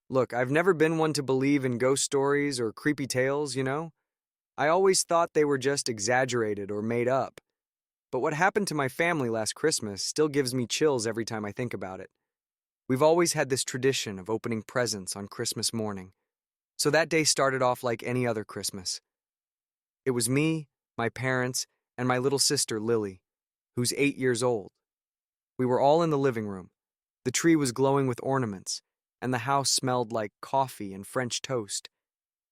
Look, I've never been one to believe in ghost stories or creepy tales. I always thought they were just exaggerated or made up. But what happened to my family last Christmas still gives me chills every time I think about it. We've always had this tradition of opening presents on Christmas morning. So that day started off like any other Christmas. It was me, my parents, and my little sister Lily, who's 8 years old. We were all in the living room. The tree was glowing with ornaments, and the house smelled like coffee and French toast.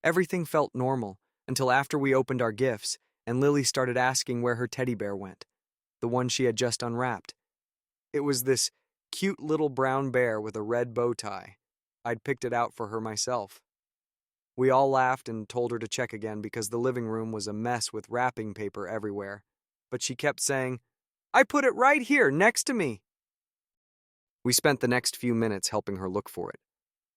Everything felt normal until after we opened our gifts and Lily started asking where her teddy bear went, the one she had just unwrapped. It was this cute little brown bear with a red bow tie. I'd picked it out for her myself. We all laughed and told her to check again because the living room was a mess with wrapping paper everywhere. But she kept saying, "I put it right here next to me." We spent the next few minutes helping her look for it.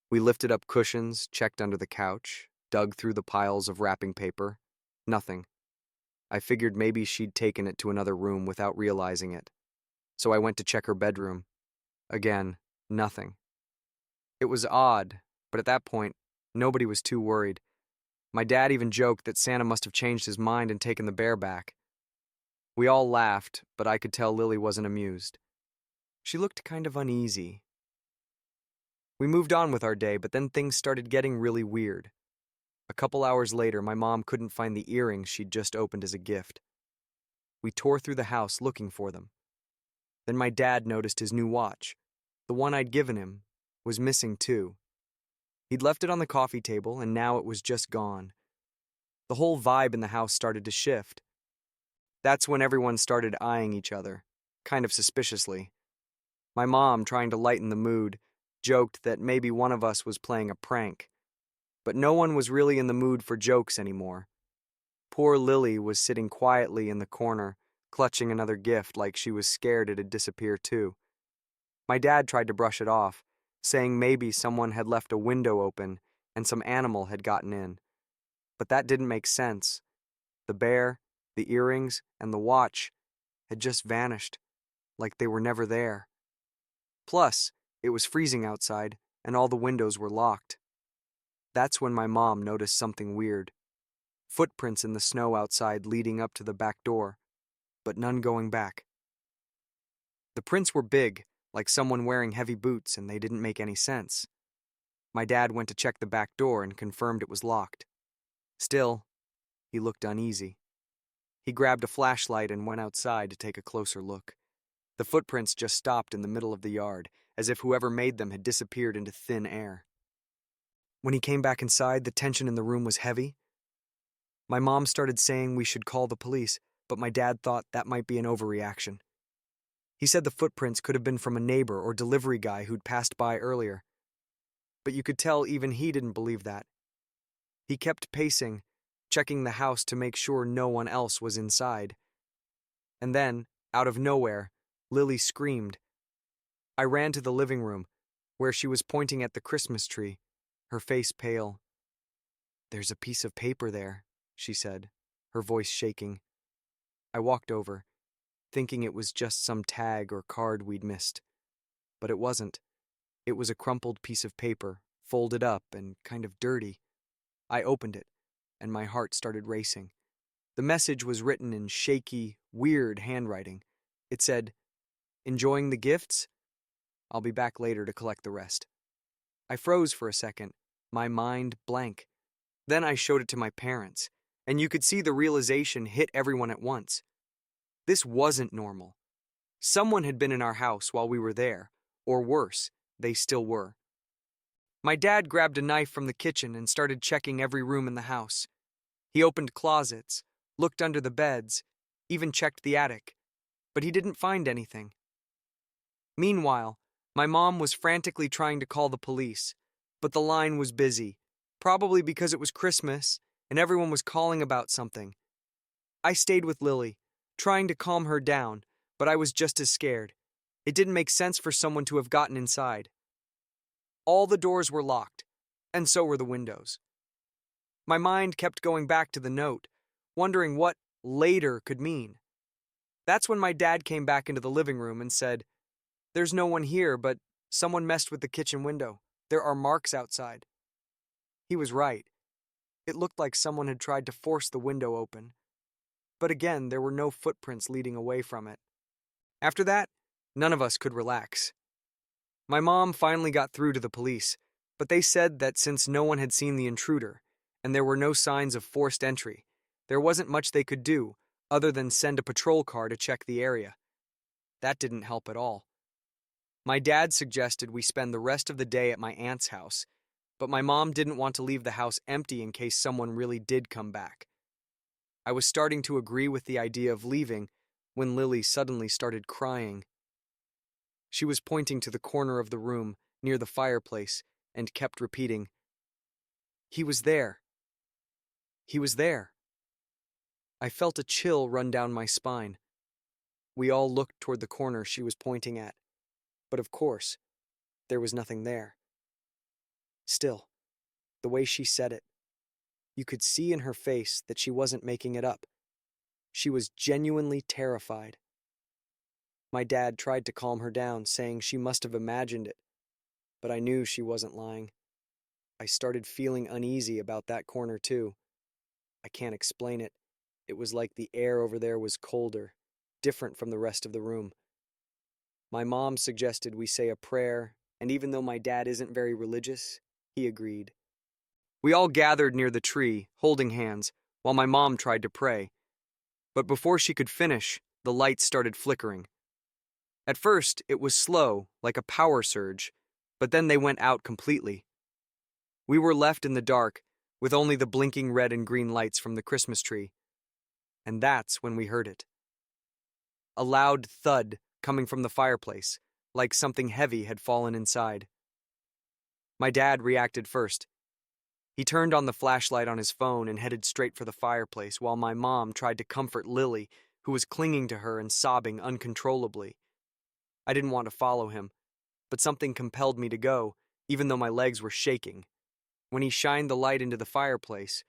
We lifted up cushions, checked under the couch, dug through the piles of wrapping paper. Nothing. I figured maybe she'd taken it to another room without realizing it. So I went to check her bedroom. Again, nothing. It was odd, but at that point, nobody was too worried. My dad even joked that Santa must have changed his mind and taken the bear back. We all laughed, but I could tell Lily wasn't amused. She looked kind of uneasy. We moved on with our day, but then things started getting really weird. A couple hours later, my mom couldn't find the earrings she'd just opened as a gift. We tore through the house looking for them. Then my dad noticed his new watch. The one I'd given him was missing too. He'd left it on the coffee table, and now it was just gone. The whole vibe in the house started to shift. That's when everyone started eyeing each other, kind of suspiciously. My mom, trying to lighten the mood, joked that maybe one of us was playing a prank. But no one was really in the mood for jokes anymore. Poor Lily was sitting quietly in the corner, clutching another gift like she was scared it'd disappear too. My dad tried to brush it off, saying maybe someone had left a window open and some animal had gotten in. But that didn't make sense. The bear, the earrings, and the watch had just vanished, like they were never there. Plus, it was freezing outside, and all the windows were locked. That's when my mom noticed something weird. Footprints in the snow outside leading up to the back door, but none going back. The prints were big, like someone wearing heavy boots, and they didn't make any sense. My dad went to check the back door and confirmed it was locked. Still, he looked uneasy. He grabbed a flashlight and went outside to take a closer look. The footprints just stopped in the middle of the yard, as if whoever made them had disappeared into thin air. When he came back inside, the tension in the room was heavy. My mom started saying we should call the police, but my dad thought that might be an overreaction. He said the footprints could have been from a neighbor or delivery guy who'd passed by earlier. But you could tell even he didn't believe that. He kept pacing, checking the house to make sure no one else was inside. And then, out of nowhere, Lily screamed. I ran to the living room, where she was pointing at the Christmas tree, her face pale. "There's a piece of paper there," she said, her voice shaking. I walked over, thinking it was just some tag or card we'd missed. But it wasn't. It was a crumpled piece of paper, folded up and kind of dirty. I opened it, and my heart started racing. The message was written in shaky, weird handwriting. It said, "Enjoying the gifts? I'll be back later to collect the rest." I froze for a second, my mind blank. Then I showed it to my parents, and you could see the realization hit everyone at once. This wasn't normal. Someone had been in our house while we were there, or worse, they still were. My dad grabbed a knife from the kitchen and started checking every room in the house. He opened closets, looked under the beds, even checked the attic, but he didn't find anything. Meanwhile, my mom was frantically trying to call the police, but the line was busy, probably because it was Christmas and everyone was calling about something. I stayed with Lily, trying to calm her down, but I was just as scared. It didn't make sense for someone to have gotten inside. All the doors were locked, and so were the windows. My mind kept going back to the note, wondering what later could mean. That's when my dad came back into the living room and said, "There's no one here, but someone messed with the kitchen window." There are marks outside. He was right. It looked like someone had tried to force the window open. But again, there were no footprints leading away from it. After that, none of us could relax. My mom finally got through to the police, but they said that since no one had seen the intruder, and there were no signs of forced entry, there wasn't much they could do other than send a patrol car to check the area. That didn't help at all. My dad suggested we spend the rest of the day at my aunt's house, but my mom didn't want to leave the house empty in case someone really did come back. I was starting to agree with the idea of leaving when Lily suddenly started crying. She was pointing to the corner of the room near the fireplace and kept repeating, "He was there. He was there." I felt a chill run down my spine. We all looked toward the corner she was pointing at, but of course, there was nothing there. Still, the way she said it, you could see in her face that she wasn't making it up. She was genuinely terrified. My dad tried to calm her down, saying she must have imagined it, but I knew she wasn't lying. I started feeling uneasy about that corner too. I can't explain it. It was like the air over there was colder, different from the rest of the room. My mom suggested we say a prayer, and even though my dad isn't very religious, he agreed. We all gathered near the tree, holding hands, while my mom tried to pray. But before she could finish, the lights started flickering. At first, it was slow, like a power surge, but then they went out completely. We were left in the dark, with only the blinking red and green lights from the Christmas tree. And that's when we heard it. A loud thud coming from the fireplace, like something heavy had fallen inside. My dad reacted first. He turned on the flashlight on his phone and headed straight for the fireplace, while my mom tried to comfort Lily, who was clinging to her and sobbing uncontrollably. I didn't want to follow him, but something compelled me to go, even though my legs were shaking. When he shined the light into the fireplace,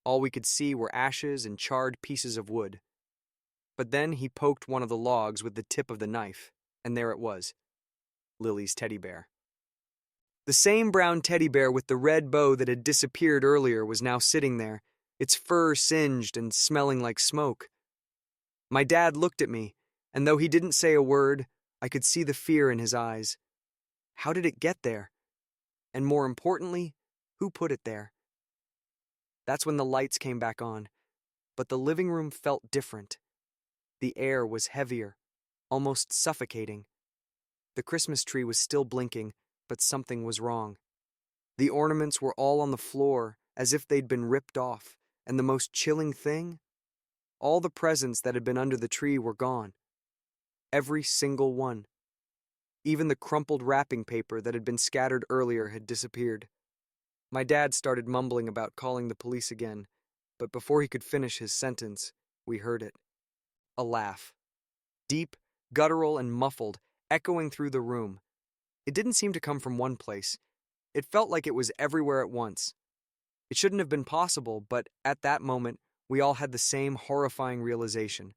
all we could see were ashes and charred pieces of wood. But then he poked one of the logs with the tip of the knife, and there it was, Lily's teddy bear. The same brown teddy bear with the red bow that had disappeared earlier was now sitting there, its fur singed and smelling like smoke. My dad looked at me, and though he didn't say a word, I could see the fear in his eyes. How did it get there? And more importantly, who put it there? That's when the lights came back on, but the living room felt different. The air was heavier, almost suffocating. The Christmas tree was still blinking, but something was wrong. The ornaments were all on the floor, as if they'd been ripped off, and the most chilling thing? All the presents that had been under the tree were gone. Every single one. Even the crumpled wrapping paper that had been scattered earlier had disappeared. My dad started mumbling about calling the police again, but before he could finish his sentence, we heard it. A laugh. Deep, guttural, and muffled, echoing through the room. It didn't seem to come from one place. It felt like it was everywhere at once. It shouldn't have been possible, but at that moment, we all had the same horrifying realization.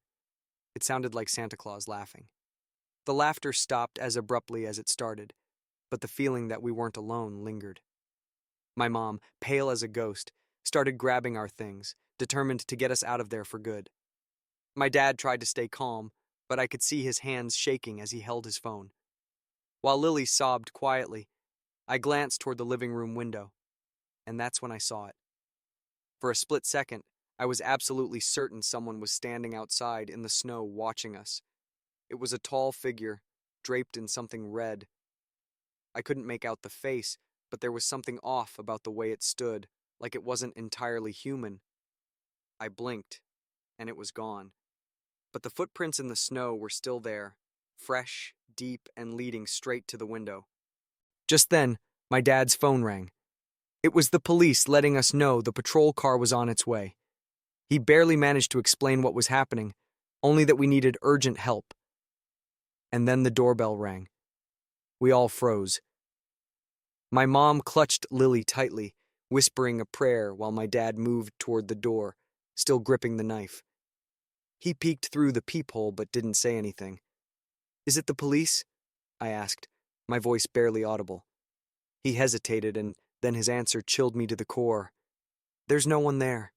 It sounded like Santa Claus laughing. The laughter stopped as abruptly as it started, but the feeling that we weren't alone lingered. My mom, pale as a ghost, started grabbing our things, determined to get us out of there for good. My dad tried to stay calm, but I could see his hands shaking as he held his phone. While Lily sobbed quietly, I glanced toward the living room window, and that's when I saw it. For a split second, I was absolutely certain someone was standing outside in the snow watching us. It was a tall figure, draped in something red. I couldn't make out the face, but there was something off about the way it stood, like it wasn't entirely human. I blinked, and it was gone. But the footprints in the snow were still there, fresh, deep, and leading straight to the window. Just then, my dad's phone rang. It was the police letting us know the patrol car was on its way. He barely managed to explain what was happening, only that we needed urgent help. And then the doorbell rang. We all froze. My mom clutched Lily tightly, whispering a prayer while my dad moved toward the door, still gripping the knife. He peeked through the peephole but didn't say anything. "Is it the police?" I asked, my voice barely audible. He hesitated, and then his answer chilled me to the core. There's no one there.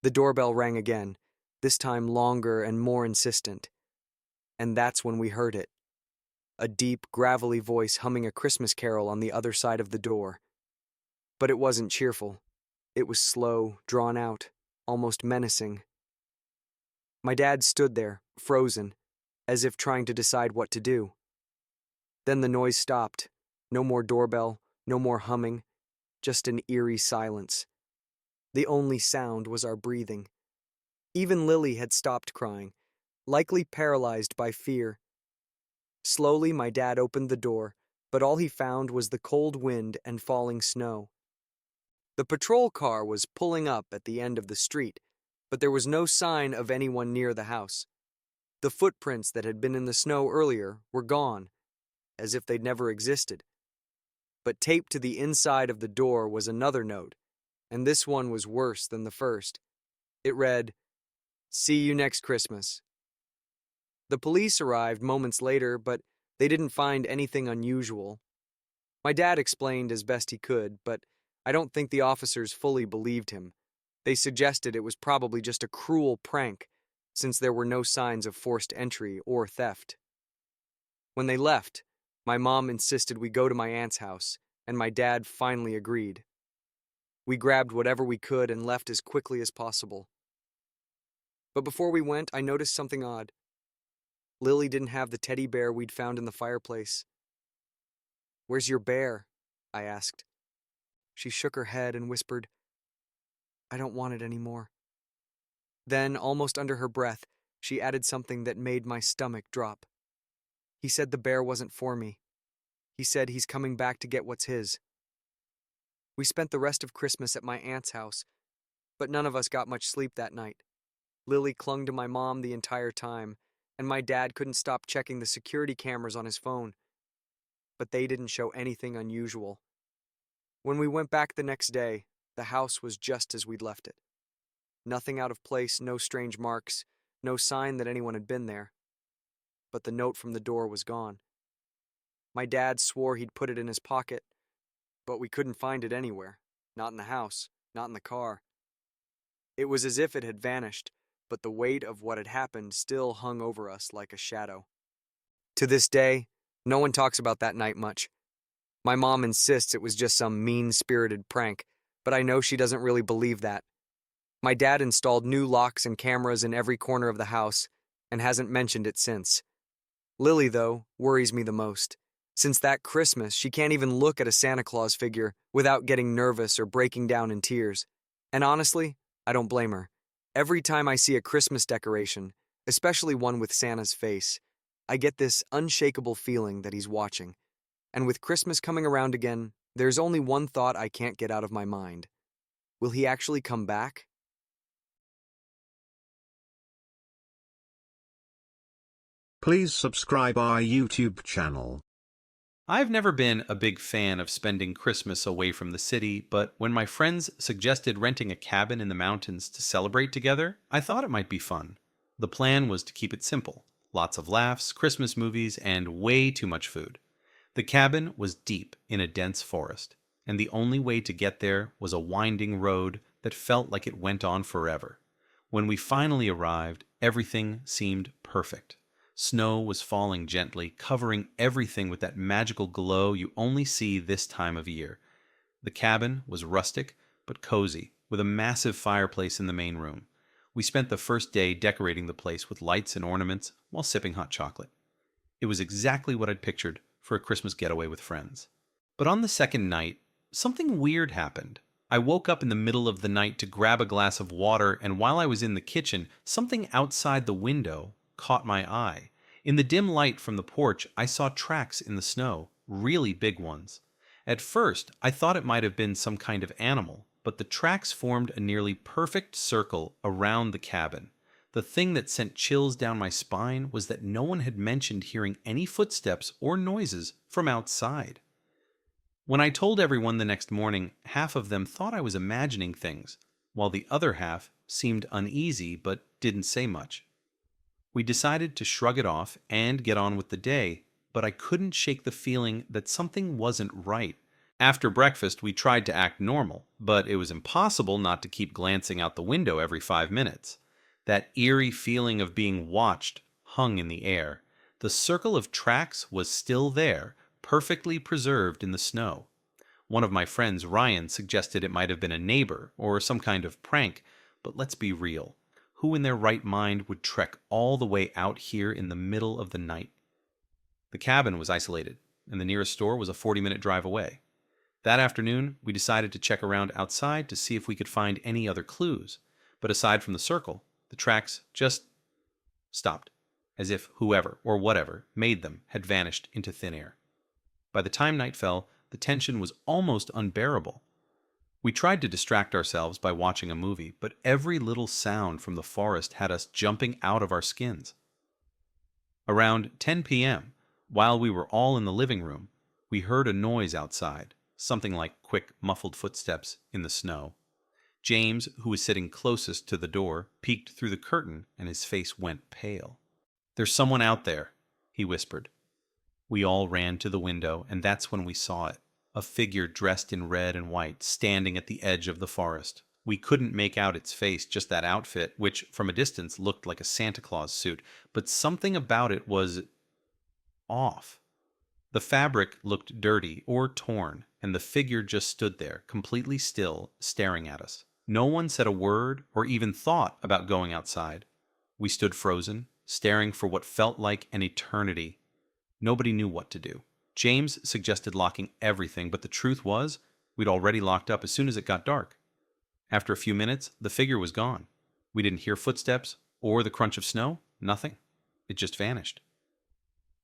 The doorbell rang again, this time longer and more insistent. And that's when we heard it. A deep, gravelly voice humming a Christmas carol on the other side of the door. But it wasn't cheerful. It was slow, drawn out, almost menacing. My dad stood there, frozen, as if trying to decide what to do. Then the noise stopped. No more doorbell, no more humming, just an eerie silence. The only sound was our breathing. Even Lily had stopped crying, likely paralyzed by fear. Slowly, my dad opened the door, but all he found was the cold wind and falling snow. The patrol car was pulling up at the end of the street, but there was no sign of anyone near the house. The footprints that had been in the snow earlier were gone, as if they'd never existed. But taped to the inside of the door was another note, and this one was worse than the first. It read, "See you next Christmas." The police arrived moments later, but they didn't find anything unusual. My dad explained as best he could, but I don't think the officers fully believed him. They suggested it was probably just a cruel prank, since there were no signs of forced entry or theft. When they left, my mom insisted we go to my aunt's house, and my dad finally agreed. We grabbed whatever we could and left as quickly as possible. But before we went, I noticed something odd. Lily didn't have the teddy bear we'd found in the fireplace. "Where's your bear?" I asked. She shook her head and whispered, "I don't want it anymore." Then, almost under her breath, she added something that made my stomach drop. "He said the bear wasn't for me. He said he's coming back to get what's his." We spent the rest of Christmas at my aunt's house, but none of us got much sleep that night. Lily clung to my mom the entire time, and my dad couldn't stop checking the security cameras on his phone. But they didn't show anything unusual. When we went back the next day, the house was just as we'd left it. Nothing out of place, no strange marks, no sign that anyone had been there. But the note from the door was gone. My dad swore he'd put it in his pocket, but we couldn't find it anywhere. Not in the house, not in the car. It was as if it had vanished, but the weight of what had happened still hung over us like a shadow. To this day, no one talks about that night much. My mom insists it was just some mean-spirited prank, but I know she doesn't really believe that. My dad installed new locks and cameras in every corner of the house and hasn't mentioned it since. Lily, though, worries me the most. Since that Christmas, she can't even look at a Santa Claus figure without getting nervous or breaking down in tears. And honestly, I don't blame her. Every time I see a Christmas decoration, especially one with Santa's face, I get this unshakable feeling that he's watching. And with Christmas coming around again, there's only one thought I can't get out of my mind. Will he actually come back? Please subscribe our YouTube channel. I've never been a big fan of spending Christmas away from the city, but when my friends suggested renting a cabin in the mountains to celebrate together, I thought it might be fun. The plan was to keep it simple. Lots of laughs, Christmas movies, and way too much food. The cabin was deep in a dense forest, and the only way to get there was a winding road that felt like it went on forever. When we finally arrived, everything seemed perfect. Snow was falling gently, covering everything with that magical glow you only see this time of year. The cabin was rustic but cozy, with a massive fireplace in the main room. We spent the first day decorating the place with lights and ornaments while sipping hot chocolate. It was exactly what I'd pictured for a Christmas getaway with friends. But on the second night, something weird happened. I woke up in the middle of the night to grab a glass of water, and while I was in the kitchen, something outside the window caught my eye. In the dim light from the porch, I saw tracks in the snow, really big ones. At first, I thought it might have been some kind of animal, but the tracks formed a nearly perfect circle around the cabin. The thing that sent chills down my spine was that no one had mentioned hearing any footsteps or noises from outside. When I told everyone the next morning, half of them thought I was imagining things, while the other half seemed uneasy but didn't say much. We decided to shrug it off and get on with the day, but I couldn't shake the feeling that something wasn't right. After breakfast, we tried to act normal, but it was impossible not to keep glancing out the window every 5 minutes. That eerie feeling of being watched hung in the air. The circle of tracks was still there, perfectly preserved in the snow. One of my friends, Ryan, suggested it might have been a neighbor or some kind of prank, but let's be real. Who in their right mind would trek all the way out here in the middle of the night? The cabin was isolated, and the nearest store was a 40-minute drive away. That afternoon, we decided to check around outside to see if we could find any other clues. But aside from the circle, the tracks just stopped, as if whoever or whatever made them had vanished into thin air. By the time night fell, the tension was almost unbearable. We tried to distract ourselves by watching a movie, but every little sound from the forest had us jumping out of our skins. Around 10 p.m., while we were all in the living room, we heard a noise outside, something like quick, muffled footsteps in the snow. James, who was sitting closest to the door, peeked through the curtain and his face went pale. "There's someone out there," he whispered. We all ran to the window, and that's when we saw it. A figure dressed in red and white, standing at the edge of the forest. We couldn't make out its face, just that outfit, which from a distance looked like a Santa Claus suit, but something about it was off. The fabric looked dirty or torn, and the figure just stood there, completely still, staring at us. No one said a word or even thought about going outside. We stood frozen, staring for what felt like an eternity. Nobody knew what to do. James suggested locking everything, but the truth was, we'd already locked up as soon as it got dark. After a few minutes, the figure was gone. We didn't hear footsteps or the crunch of snow, nothing. It just vanished.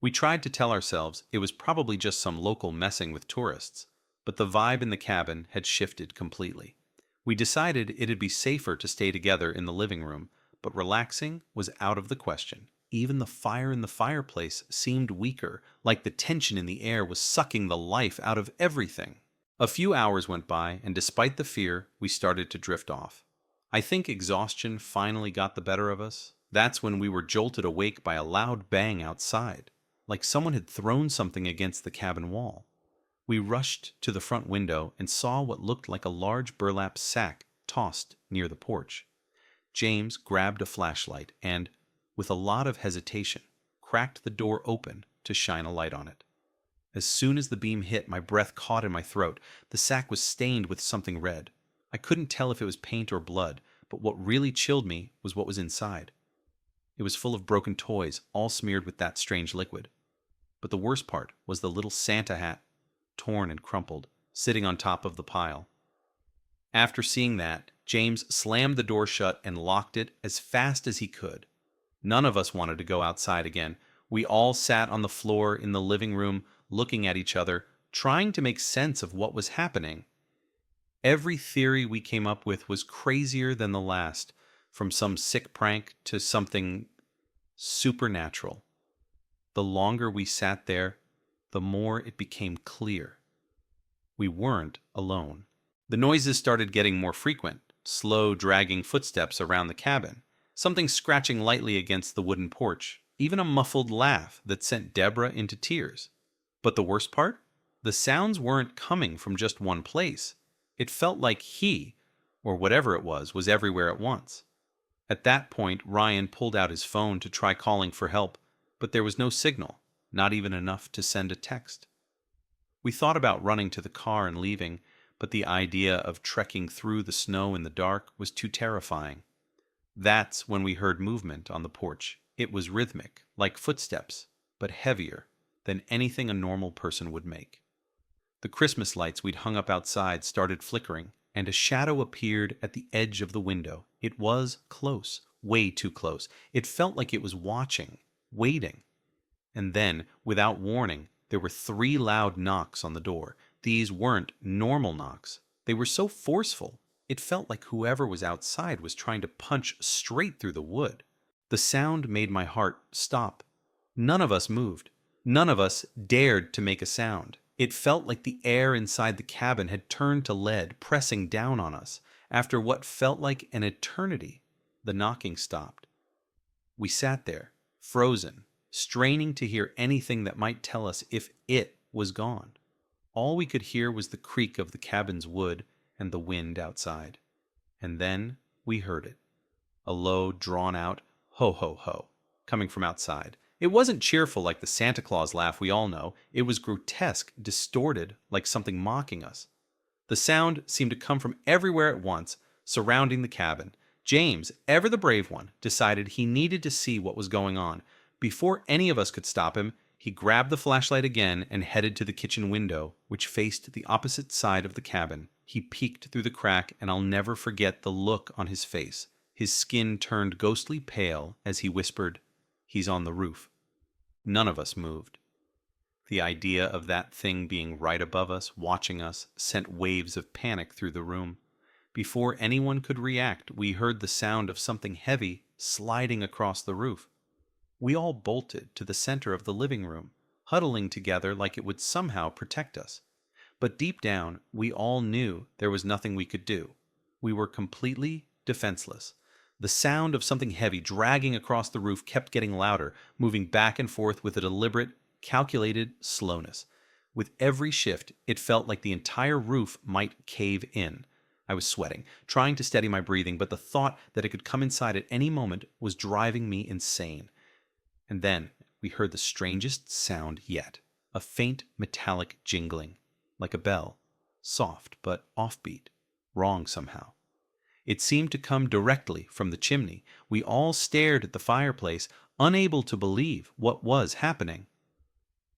We tried to tell ourselves it was probably just some local messing with tourists, but the vibe in the cabin had shifted completely. We decided it'd be safer to stay together in the living room, but relaxing was out of the question. Even the fire in the fireplace seemed weaker, like the tension in the air was sucking the life out of everything. A few hours went by, and despite the fear, we started to drift off. I think exhaustion finally got the better of us. That's when we were jolted awake by a loud bang outside, like someone had thrown something against the cabin wall. We rushed to the front window and saw what looked like a large burlap sack tossed near the porch. James grabbed a flashlight and, with a lot of hesitation, cracked the door open to shine a light on it. As soon as the beam hit, my breath caught in my throat. The sack was stained with something red. I couldn't tell if it was paint or blood, but what really chilled me was what was inside. It was full of broken toys, all smeared with that strange liquid. But the worst part was the little Santa hat, torn and crumpled, sitting on top of the pile. After seeing that, James slammed the door shut and locked it as fast as he could. None of us wanted to go outside again. We all sat on the floor in the living room, looking at each other, trying to make sense of what was happening. Every theory we came up with was crazier than the last, from some sick prank to something supernatural. The longer we sat there, the more it became clear. We weren't alone. The noises started getting more frequent, slow, dragging footsteps around the cabin, something scratching lightly against the wooden porch, even a muffled laugh that sent Deborah into tears. But the worst part? The sounds weren't coming from just one place. It felt like he, or whatever it was everywhere at once. At that point, Ryan pulled out his phone to try calling for help, but there was no signal, not even enough to send a text. We thought about running to the car and leaving, but the idea of trekking through the snow in the dark was too terrifying. That's when we heard movement on the porch. It was rhythmic, like footsteps, but heavier than anything a normal person would make. The Christmas lights we'd hung up outside started flickering, and a shadow appeared at the edge of the window. It was close, way too close. It felt like it was watching, waiting. And then, without warning, there were 3 loud knocks on the door. These weren't normal knocks. They were so forceful, it felt like whoever was outside was trying to punch straight through the wood. The sound made my heart stop. None of us moved. None of us dared to make a sound. It felt like the air inside the cabin had turned to lead, pressing down on us. After what felt like an eternity, the knocking stopped. We sat there, frozen, straining to hear anything that might tell us if it was gone. All we could hear was the creak of the cabin's wood and the wind outside. And then we heard it. A low, drawn-out ho ho ho coming from outside. It wasn't cheerful like the Santa Claus laugh we all know. It was grotesque, distorted, like something mocking us. The sound seemed to come from everywhere at once, surrounding the cabin. James, ever the brave one, decided he needed to see what was going on. Before any of us could stop him, he grabbed the flashlight again and headed to the kitchen window, which faced the opposite side of the cabin. He peeked through the crack, and I'll never forget the look on his face. His skin turned ghostly pale as he whispered, "He's on the roof." None of us moved. The idea of that thing being right above us, watching us, sent waves of panic through the room. Before anyone could react, we heard the sound of something heavy sliding across the roof. We all bolted to the center of the living room, huddling together like it would somehow protect us. But deep down, we all knew there was nothing we could do. We were completely defenseless. The sound of something heavy dragging across the roof kept getting louder, moving back and forth with a deliberate, calculated slowness. With every shift, it felt like the entire roof might cave in. I was sweating, trying to steady my breathing, but the thought that it could come inside at any moment was driving me insane. And then we heard the strangest sound yet, a faint metallic jingling, like a bell, soft but offbeat, wrong somehow. It seemed to come directly from the chimney. We all stared at the fireplace, unable to believe what was happening.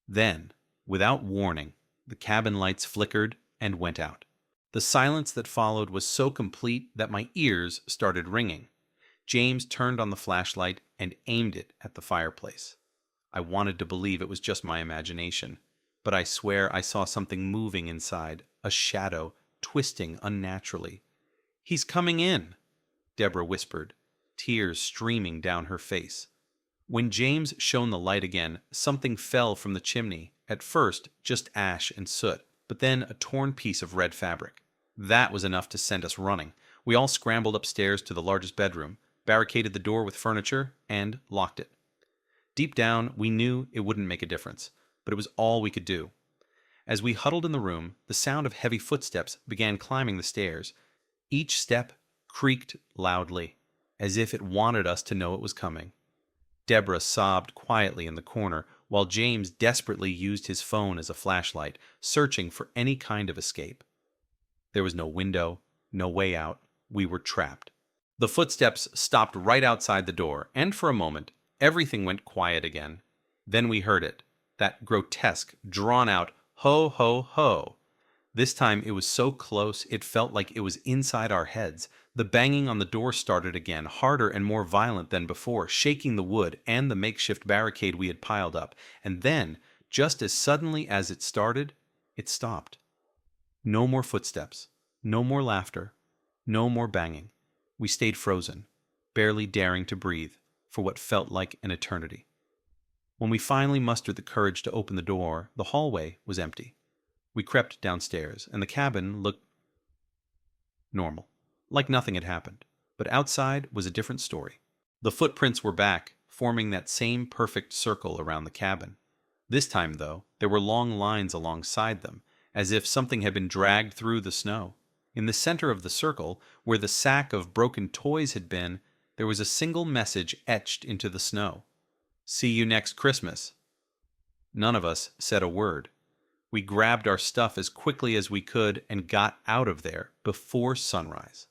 Then, without warning, the cabin lights flickered and went out. The silence that followed was so complete that my ears started ringing. James turned on the flashlight and aimed it at the fireplace. I wanted to believe it was just my imagination, but I swear I saw something moving inside, a shadow, twisting unnaturally. "He's coming in," Deborah whispered, tears streaming down her face. When James shone the light again, something fell from the chimney, at first just ash and soot, but then a torn piece of red fabric. That was enough to send us running. We all scrambled upstairs to the largest bedroom, barricaded the door with furniture, and locked it. Deep down, we knew it wouldn't make a difference, but it was all we could do. As we huddled in the room, the sound of heavy footsteps began climbing the stairs. Each step creaked loudly, as if it wanted us to know it was coming. Deborah sobbed quietly in the corner, while James desperately used his phone as a flashlight, searching for any kind of escape. There was no window, no way out. We were trapped. The footsteps stopped right outside the door, and for a moment, everything went quiet again. Then we heard it, that grotesque, drawn-out ho, ho, ho. This time it was so close it felt like it was inside our heads. The banging on the door started again, harder and more violent than before, shaking the wood and the makeshift barricade we had piled up. And then, just as suddenly as it started, it stopped. No more footsteps, no more laughter, no more banging. We stayed frozen, barely daring to breathe, for what felt like an eternity. When we finally mustered the courage to open the door, the hallway was empty. We crept downstairs, and the cabin looked normal, like nothing had happened. But outside was a different story. The footprints were back, forming that same perfect circle around the cabin. This time, though, there were long lines alongside them, as if something had been dragged through the snow. In the center of the circle, where the sack of broken toys had been, there was a single message etched into the snow. "See you next Christmas." None of us said a word. We grabbed our stuff as quickly as we could and got out of there before sunrise.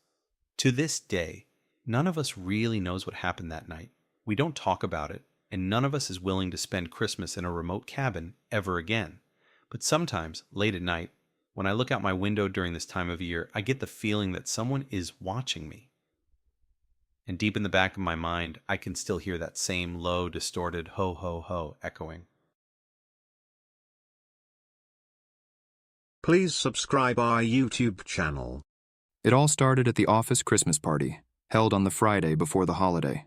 To this day, none of us really knows what happened that night. We don't talk about it, and none of us is willing to spend Christmas in a remote cabin ever again. But sometimes, late at night, when I look out my window during this time of year, I get the feeling that someone is watching me. And deep in the back of my mind, I can still hear that same low, distorted ho ho ho echoing. Please subscribe our YouTube channel. It all started at the office Christmas party, held on the Friday before the holiday.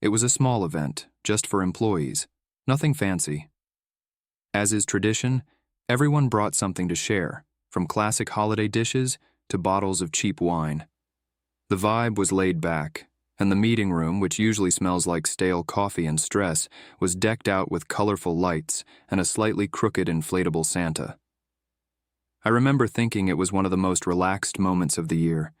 It was a small event, just for employees, nothing fancy. As is tradition, everyone brought something to share, from classic holiday dishes to bottles of cheap wine. The vibe was laid back, and the meeting room, which usually smells like stale coffee and stress, was decked out with colorful lights and a slightly crooked inflatable Santa. I remember thinking it was one of the most relaxed moments of the year.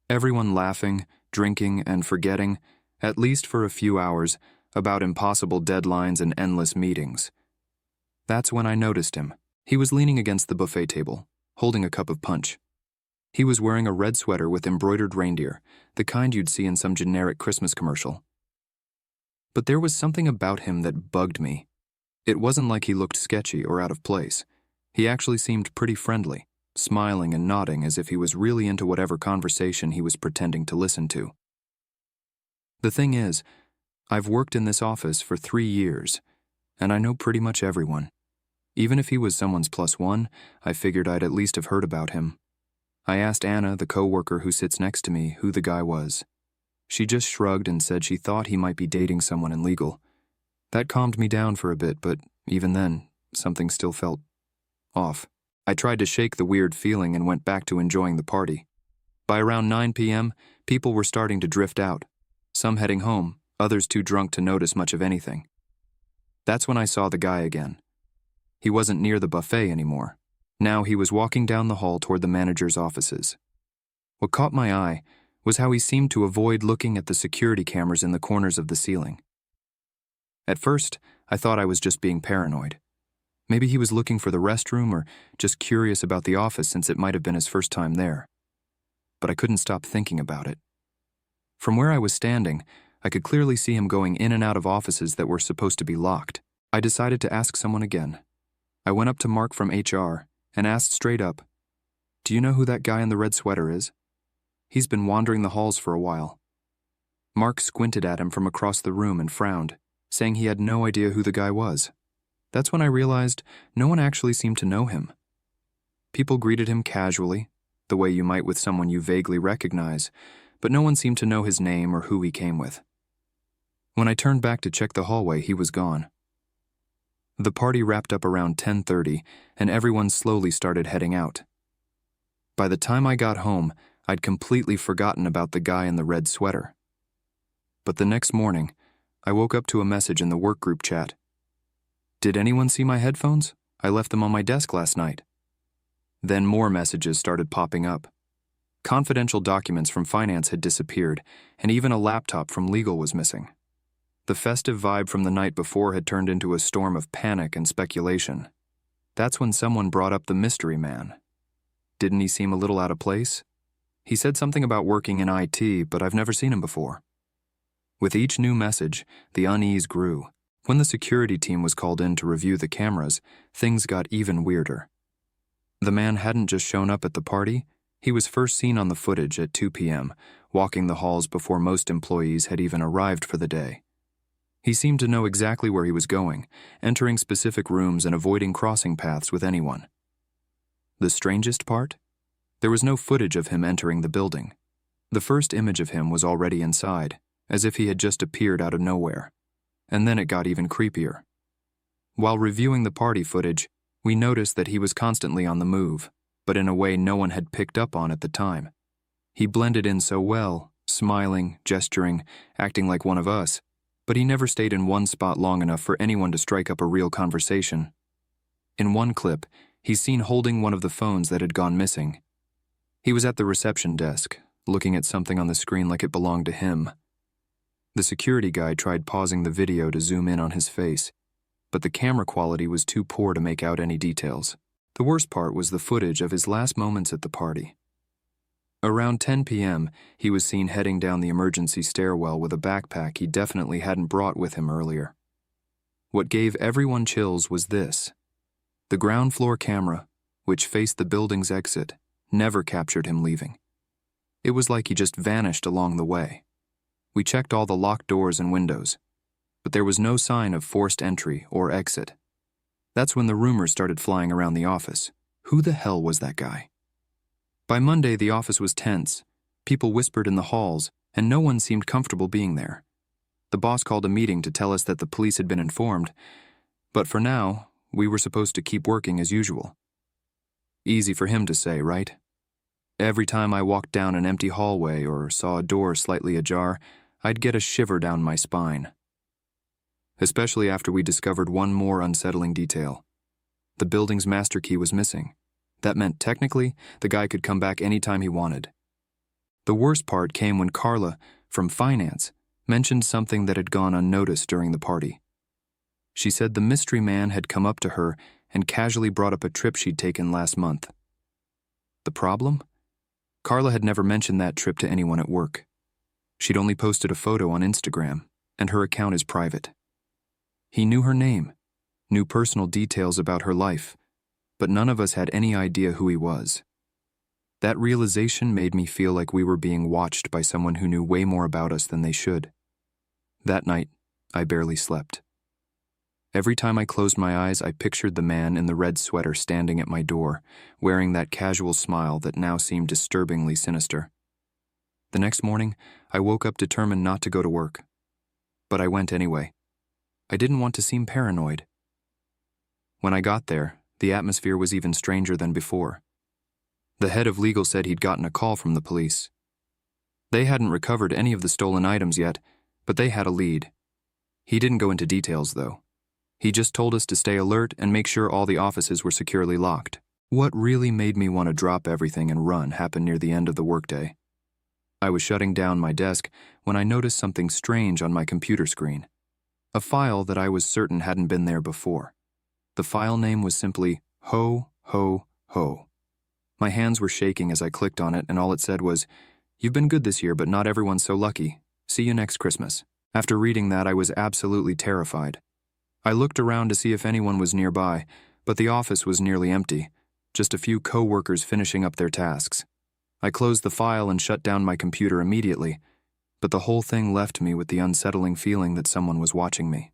Everyone laughing, drinking, and forgetting, at least for a few hours, about impossible deadlines and endless meetings. That's when I noticed him. He was leaning against the buffet table, holding a cup of punch. He was wearing a red sweater with embroidered reindeer, the kind you'd see in some generic Christmas commercial. But there was something about him that bugged me. It wasn't like he looked sketchy or out of place. He actually seemed pretty friendly, smiling and nodding as if he was really into whatever conversation he was pretending to listen to. The thing is, I've worked in this office for 3 years, and I know pretty much everyone. Even if he was someone's plus one, I figured I'd at least have heard about him. I asked Anna, the coworker who sits next to me, who the guy was. She just shrugged and said she thought he might be dating someone in legal. That calmed me down for a bit, but even then, something still felt off. I tried to shake the weird feeling and went back to enjoying the party. By around 9 p.m., people were starting to drift out, some heading home, others too drunk to notice much of anything. That's when I saw the guy again. He wasn't near the buffet anymore. Now he was walking down the hall toward the manager's offices. What caught my eye was how he seemed to avoid looking at the security cameras in the corners of the ceiling. At first, I thought I was just being paranoid. Maybe he was looking for the restroom or just curious about the office since it might have been his first time there. But I couldn't stop thinking about it. From where I was standing, I could clearly see him going in and out of offices that were supposed to be locked. I decided to ask someone again. I went up to Mark from HR and asked straight up, "Do you know who that guy in the red sweater is? He's been wandering the halls for a while." Mark squinted at him from across the room and frowned, saying he had no idea who the guy was. That's when I realized no one actually seemed to know him. People greeted him casually, the way you might with someone you vaguely recognize, but no one seemed to know his name or who he came with. When I turned back to check the hallway, he was gone. The party wrapped up around 10:30, and everyone slowly started heading out. By the time I got home, I'd completely forgotten about the guy in the red sweater. But the next morning, I woke up to a message in the work group chat. "Did anyone see my headphones? I left them on my desk last night." Then more messages started popping up. Confidential documents from finance had disappeared, and even a laptop from legal was missing. The festive vibe from the night before had turned into a storm of panic and speculation. That's when someone brought up the mystery man. Didn't he seem a little out of place? He said something about working in IT, but I've never seen him before. With each new message, the unease grew. When the security team was called in to review the cameras, things got even weirder. The man hadn't just shown up at the party. He was first seen on the footage at 2 p.m., walking the halls before most employees had even arrived for the day. He seemed to know exactly where he was going, entering specific rooms and avoiding crossing paths with anyone. The strangest part? There was no footage of him entering the building. The first image of him was already inside, as if he had just appeared out of nowhere. And then it got even creepier. While reviewing the party footage, we noticed that he was constantly on the move, but in a way no one had picked up on at the time. He blended in so well, smiling, gesturing, acting like one of us, but he never stayed in one spot long enough for anyone to strike up a real conversation. In one clip, he's seen holding one of the phones that had gone missing. He was at the reception desk, looking at something on the screen like it belonged to him. The security guy tried pausing the video to zoom in on his face, but the camera quality was too poor to make out any details. The worst part was the footage of his last moments at the party. Around 10 p.m., he was seen heading down the emergency stairwell with a backpack he definitely hadn't brought with him earlier. What gave everyone chills was this. The ground floor camera, which faced the building's exit, never captured him leaving. It was like he just vanished along the way. We checked all the locked doors and windows, but there was no sign of forced entry or exit. That's when the rumors started flying around the office. Who the hell was that guy? By Monday, the office was tense. People whispered in the halls, and no one seemed comfortable being there. The boss called a meeting to tell us that the police had been informed, but for now, we were supposed to keep working as usual. Easy for him to say, right? Every time I walked down an empty hallway or saw a door slightly ajar, I'd get a shiver down my spine. Especially after we discovered one more unsettling detail. The building's master key was missing. That meant technically, the guy could come back anytime he wanted. The worst part came when Carla, from finance, mentioned something that had gone unnoticed during the party. She said the mystery man had come up to her and casually brought up a trip she'd taken last month. The problem? Carla had never mentioned that trip to anyone at work. She'd only posted a photo on Instagram, and her account is private. He knew her name, knew personal details about her life, but none of us had any idea who he was. That realization made me feel like we were being watched by someone who knew way more about us than they should. That night, I barely slept. Every time I closed my eyes, I pictured the man in the red sweater standing at my door, wearing that casual smile that now seemed disturbingly sinister. The next morning, I woke up determined not to go to work. But I went anyway. I didn't want to seem paranoid. When I got there, the atmosphere was even stranger than before. The head of legal said he'd gotten a call from the police. They hadn't recovered any of the stolen items yet, but they had a lead. He didn't go into details, though. He just told us to stay alert and make sure all the offices were securely locked. What really made me want to drop everything and run happened near the end of the workday. I was shutting down my desk when I noticed something strange on my computer screen. A file that I was certain hadn't been there before. The file name was simply Ho, Ho, Ho. My hands were shaking as I clicked on it, and all it said was, "You've been good this year, but not everyone's so lucky. See you next Christmas." After reading that, I was absolutely terrified. I looked around to see if anyone was nearby, but the office was nearly empty, just a few co-workers finishing up their tasks. I closed the file and shut down my computer immediately, but the whole thing left me with the unsettling feeling that someone was watching me.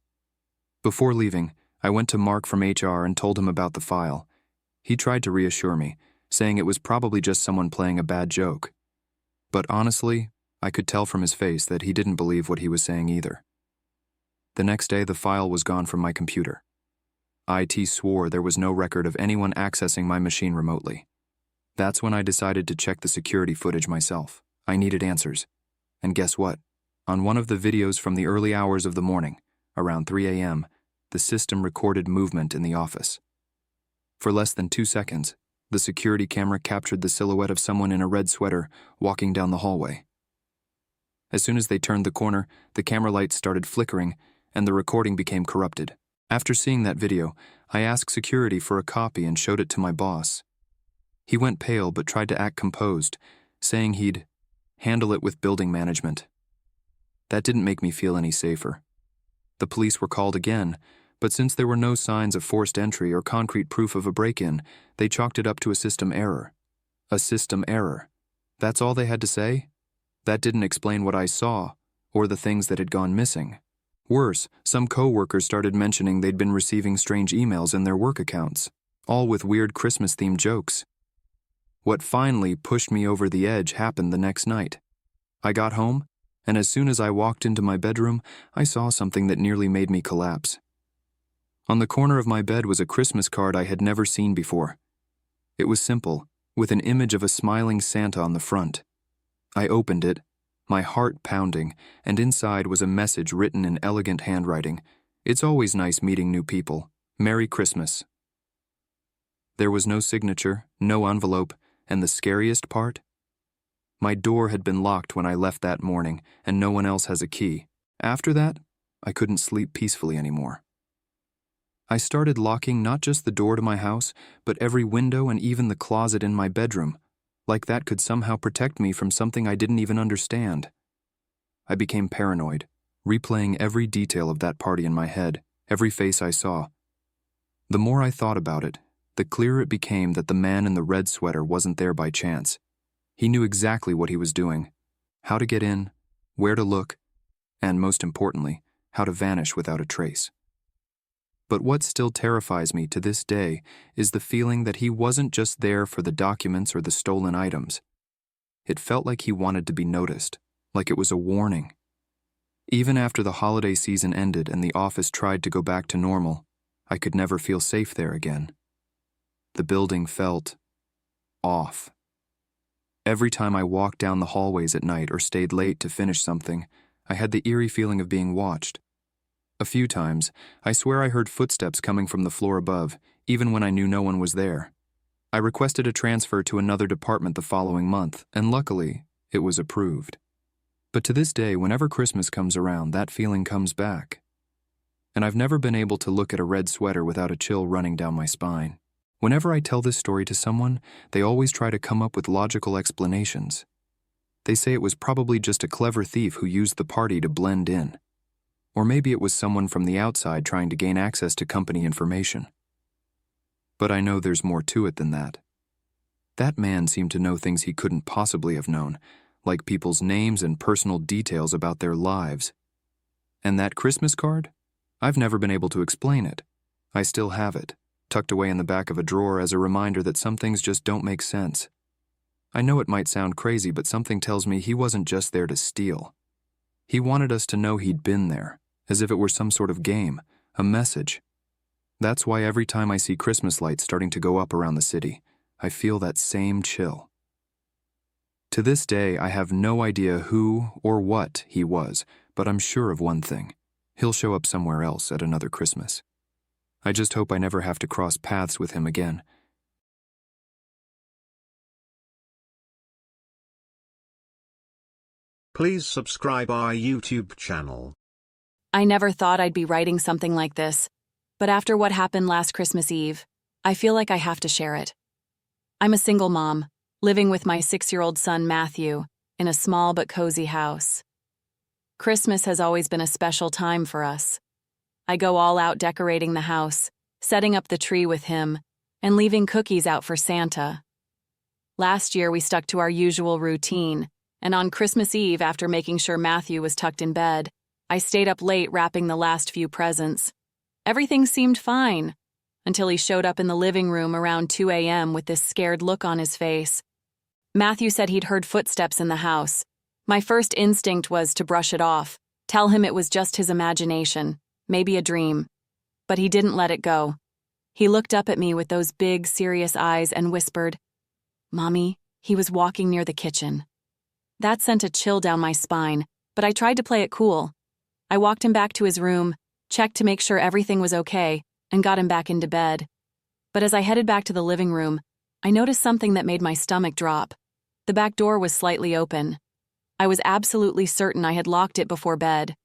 Before leaving, I went to Mark from HR and told him about the file. He tried to reassure me, saying it was probably just someone playing a bad joke. But honestly, I could tell from his face that he didn't believe what he was saying either. The next day, the file was gone from my computer. IT swore there was no record of anyone accessing my machine remotely. That's when I decided to check the security footage myself. I needed answers. And guess what? On one of the videos from the early hours of the morning, around 3 a.m., the system recorded movement in the office. For less than 2 seconds, the security camera captured the silhouette of someone in a red sweater walking down the hallway. As soon as they turned the corner, the camera lights started flickering, and the recording became corrupted. After seeing that video, I asked security for a copy and showed it to my boss. He went pale but tried to act composed, saying he'd handle it with building management. That didn't make me feel any safer. The police were called again, but since there were no signs of forced entry or concrete proof of a break-in, they chalked it up to a system error. A system error. That's all they had to say? That didn't explain what I saw, or the things that had gone missing. Worse, some co-workers started mentioning they'd been receiving strange emails in their work accounts, all with weird Christmas-themed jokes. What finally pushed me over the edge happened the next night. I got home, and as soon as I walked into my bedroom, I saw something that nearly made me collapse. On the corner of my bed was a Christmas card I had never seen before. It was simple, with an image of a smiling Santa on the front. I opened it, my heart pounding, and inside was a message written in elegant handwriting. "It's always nice meeting new people. Merry Christmas." There was no signature, no envelope, and the scariest part? My door had been locked when I left that morning, and no one else has a key. After that, I couldn't sleep peacefully anymore. I started locking not just the door to my house, but every window and even the closet in my bedroom, like that could somehow protect me from something I didn't even understand. I became paranoid, replaying every detail of that party in my head, every face I saw. The more I thought about it, the clearer it became that the man in the red sweater wasn't there by chance. He knew exactly what he was doing, how to get in, where to look, and most importantly, how to vanish without a trace. But what still terrifies me to this day is the feeling that he wasn't just there for the documents or the stolen items. It felt like he wanted to be noticed, like it was a warning. Even after the holiday season ended and the office tried to go back to normal, I could never feel safe there again. The building felt off. Every time I walked down the hallways at night or stayed late to finish something, I had the eerie feeling of being watched. A few times, I swear I heard footsteps coming from the floor above, even when I knew no one was there. I requested a transfer to another department the following month, and luckily, it was approved. But to this day, whenever Christmas comes around, that feeling comes back. And I've never been able to look at a red sweater without a chill running down my spine. Whenever I tell this story to someone, they always try to come up with logical explanations. They say it was probably just a clever thief who used the party to blend in. Or maybe it was someone from the outside trying to gain access to company information. But I know there's more to it than that. That man seemed to know things he couldn't possibly have known, like people's names and personal details about their lives. And that Christmas card? I've never been able to explain it. I still have it, tucked away in the back of a drawer as a reminder that some things just don't make sense. I know it might sound crazy, but something tells me he wasn't just there to steal. He wanted us to know he'd been there, as if it were some sort of game, a message. That's why every time I see Christmas lights starting to go up around the city, I feel that same chill. To this day, I have no idea who or what he was, but I'm sure of one thing. He'll show up somewhere else at another Christmas. I just hope I never have to cross paths with him again. Please subscribe our YouTube channel. I never thought I'd be writing something like this, but after what happened last Christmas Eve, I feel like I have to share it. I'm a single mom, living with my 6-year-old son Matthew in a small but cozy house. Christmas has always been a special time for us. I go all out decorating the house, setting up the tree with him, and leaving cookies out for Santa. Last year we stuck to our usual routine, and on Christmas Eve, after making sure Matthew was tucked in bed, I stayed up late wrapping the last few presents. Everything seemed fine, until he showed up in the living room around 2 a.m. with this scared look on his face. Matthew said he'd heard footsteps in the house. My first instinct was to brush it off, tell him it was just his imagination, maybe a dream. But he didn't let it go. He looked up at me with those big, serious eyes and whispered, "Mommy, he was walking near the kitchen." That sent a chill down my spine, but I tried to play it cool. I walked him back to his room, checked to make sure everything was okay, and got him back into bed. But as I headed back to the living room, I noticed something that made my stomach drop. The back door was slightly open. I was absolutely certain I had locked it before bed.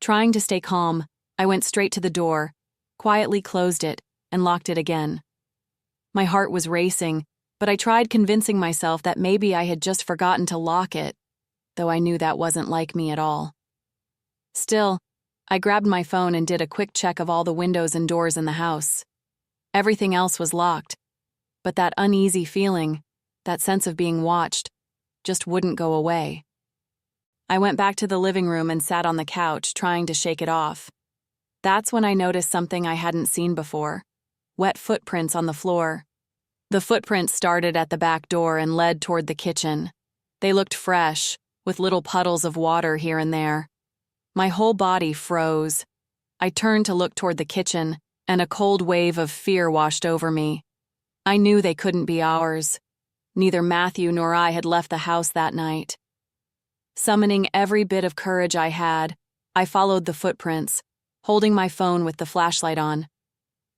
Trying to stay calm, I went straight to the door, quietly closed it, and locked it again. My heart was racing, but I tried convincing myself that maybe I had just forgotten to lock it, though I knew that wasn't like me at all. Still, I grabbed my phone and did a quick check of all the windows and doors in the house. Everything else was locked, but that uneasy feeling, that sense of being watched, just wouldn't go away. I went back to the living room and sat on the couch, trying to shake it off. That's when I noticed something I hadn't seen before: wet footprints on the floor. The footprints started at the back door and led toward the kitchen. They looked fresh, with little puddles of water here and there. My whole body froze. I turned to look toward the kitchen, and a cold wave of fear washed over me. I knew they couldn't be ours. Neither Matthew nor I had left the house that night. Summoning every bit of courage I had, I followed the footprints, holding my phone with the flashlight on.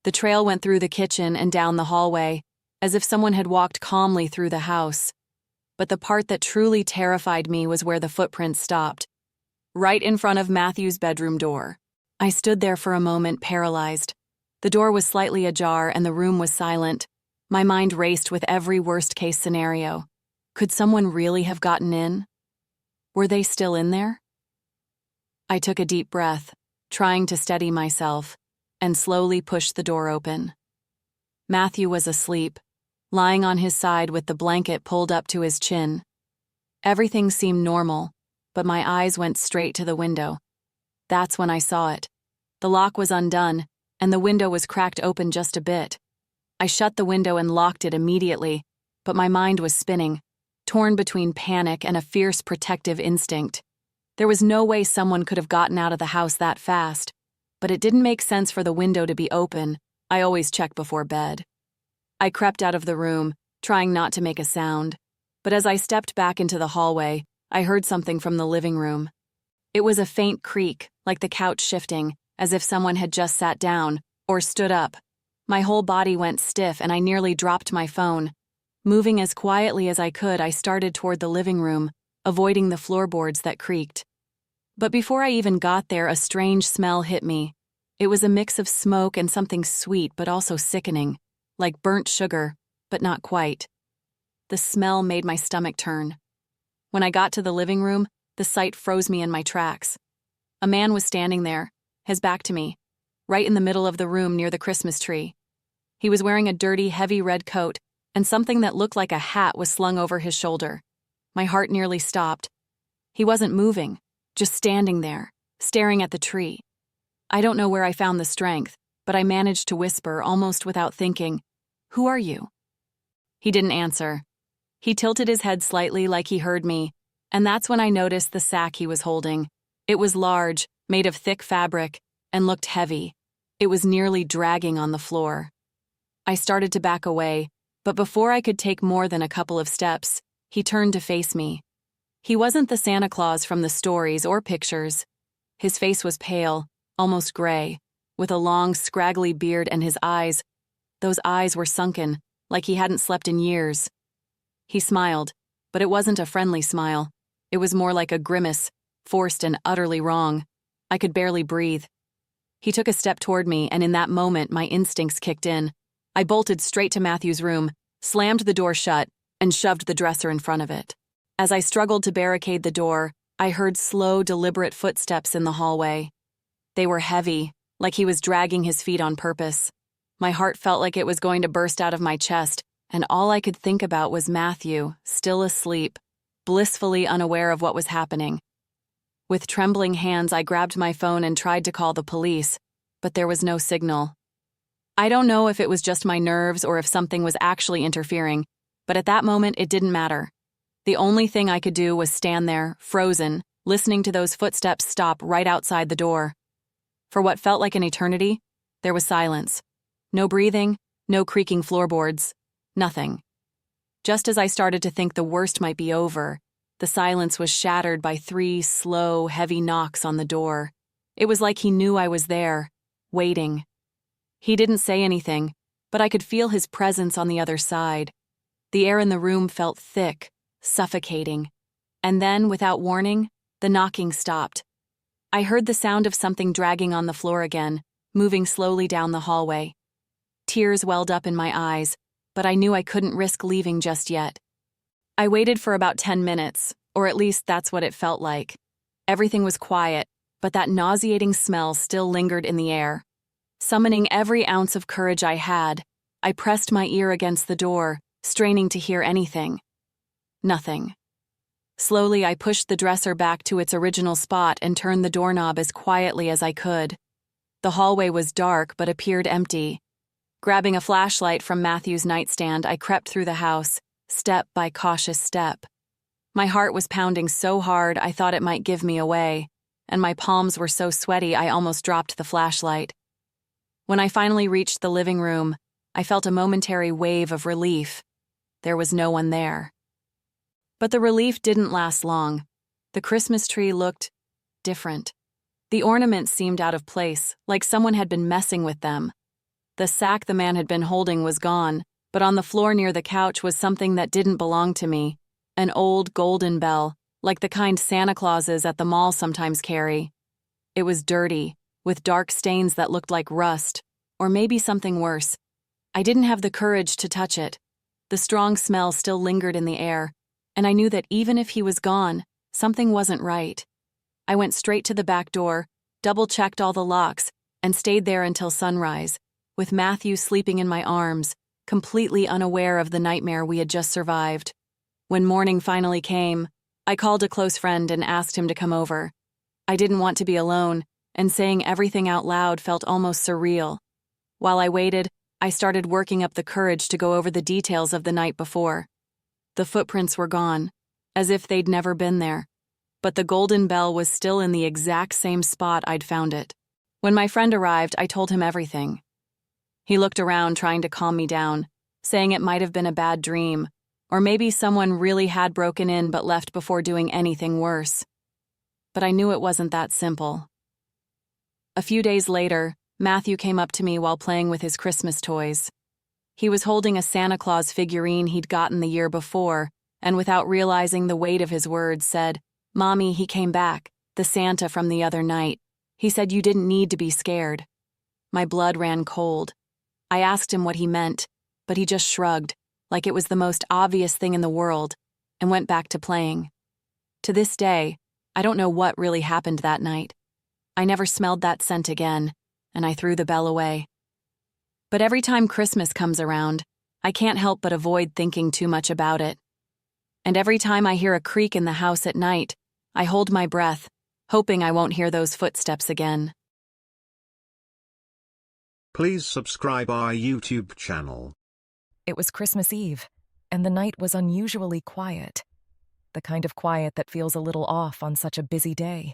The trail went through the kitchen and down the hallway, as if someone had walked calmly through the house. But the part that truly terrified me was where the footprints stopped, right in front of Matthew's bedroom door. I stood there for a moment, paralyzed. The door was slightly ajar and the room was silent. My mind raced with every worst-case scenario. Could someone really have gotten in? Were they still in there? I took a deep breath, trying to steady myself, and slowly pushed the door open. Matthew was asleep, lying on his side with the blanket pulled up to his chin. Everything seemed normal, but my eyes went straight to the window. That's when I saw it. The lock was undone, and the window was cracked open just a bit. I shut the window and locked it immediately, but my mind was spinning, torn between panic and a fierce protective instinct. There was no way someone could have gotten out of the house that fast, but it didn't make sense for the window to be open. I always check before bed. I crept out of the room, trying not to make a sound, but as I stepped back into the hallway, I heard something from the living room. It was a faint creak, like the couch shifting, as if someone had just sat down or stood up. My whole body went stiff and I nearly dropped my phone. Moving as quietly as I could, I started toward the living room, avoiding the floorboards that creaked. But before I even got there, a strange smell hit me. It was a mix of smoke and something sweet but also sickening, like burnt sugar, but not quite. The smell made my stomach turn. When I got to the living room, the sight froze me in my tracks. A man was standing there, his back to me, right in the middle of the room near the Christmas tree. He was wearing a dirty, heavy red coat, and something that looked like a hat was slung over his shoulder. My heart nearly stopped. He wasn't moving, just standing there, staring at the tree. I don't know where I found the strength, but I managed to whisper, almost without thinking, "Who are you?" He didn't answer. He tilted his head slightly like he heard me, and that's when I noticed the sack he was holding. It was large, made of thick fabric, and looked heavy. It was nearly dragging on the floor. I started to back away, but before I could take more than a couple of steps, he turned to face me. He wasn't the Santa Claus from the stories or pictures. His face was pale, almost gray, with a long, scraggly beard, and his eyes, those eyes were sunken, like he hadn't slept in years. He smiled, but it wasn't a friendly smile. It was more like a grimace, forced and utterly wrong. I could barely breathe. He took a step toward me, and in that moment, my instincts kicked in. I bolted straight to Matthew's room, slammed the door shut, and shoved the dresser in front of it. As I struggled to barricade the door, I heard slow, deliberate footsteps in the hallway. They were heavy, like he was dragging his feet on purpose. My heart felt like it was going to burst out of my chest, and all I could think about was Matthew, still asleep, blissfully unaware of what was happening. With trembling hands, I grabbed my phone and tried to call the police, but there was no signal. I don't know if it was just my nerves or if something was actually interfering, but at that moment it didn't matter. The only thing I could do was stand there, frozen, listening to those footsteps stop right outside the door. For what felt like an eternity, there was silence. No breathing, no creaking floorboards, nothing. Just as I started to think the worst might be over, the silence was shattered by 3 slow, heavy knocks on the door. It was like he knew I was there, waiting. He didn't say anything, but I could feel his presence on the other side. The air in the room felt thick, suffocating. And then, without warning, the knocking stopped. I heard the sound of something dragging on the floor again, moving slowly down the hallway. Tears welled up in my eyes, but I knew I couldn't risk leaving just yet. I waited for about 10 minutes, or at least that's what it felt like. Everything was quiet, but that nauseating smell still lingered in the air. Summoning every ounce of courage I had, I pressed my ear against the door, straining to hear anything. Nothing. Slowly, I pushed the dresser back to its original spot and turned the doorknob as quietly as I could. The hallway was dark but appeared empty. Grabbing a flashlight from Matthew's nightstand, I crept through the house, step by cautious step. My heart was pounding so hard I thought it might give me away, and my palms were so sweaty I almost dropped the flashlight. When I finally reached the living room, I felt a momentary wave of relief. There was no one there. But the relief didn't last long. The Christmas tree looked different. The ornaments seemed out of place, like someone had been messing with them. The sack the man had been holding was gone, but on the floor near the couch was something that didn't belong to me, an old golden bell, like the kind Santa Clauses at the mall sometimes carry. It was dirty, with dark stains that looked like rust, or maybe something worse. I didn't have the courage to touch it. The strong smell still lingered in the air, and I knew that even if he was gone, something wasn't right. I went straight to the back door, double-checked all the locks, and stayed there until sunrise, with Matthew sleeping in my arms, completely unaware of the nightmare we had just survived. When morning finally came, I called a close friend and asked him to come over. I didn't want to be alone, and saying everything out loud felt almost surreal. While I waited, I started working up the courage to go over the details of the night before. The footprints were gone, as if they'd never been there, but the golden bell was still in the exact same spot I'd found it. When my friend arrived, I told him everything. He looked around trying to calm me down, saying it might have been a bad dream, or maybe someone really had broken in but left before doing anything worse. But I knew it wasn't that simple. A few days later, Matthew came up to me while playing with his Christmas toys. He was holding a Santa Claus figurine he'd gotten the year before, and without realizing the weight of his words said, "Mommy, he came back, the Santa from the other night. He said you didn't need to be scared." My blood ran cold. I asked him what he meant, but he just shrugged, like it was the most obvious thing in the world, and went back to playing. To this day, I don't know what really happened that night. I never smelled that scent again, and I threw the bell away. But every time Christmas comes around, I can't help but avoid thinking too much about it. And every time I hear a creak in the house at night, I hold my breath, hoping I won't hear those footsteps again. Please subscribe our YouTube channel. It was Christmas Eve, and the night was unusually quiet. The kind of quiet that feels a little off on such a busy day.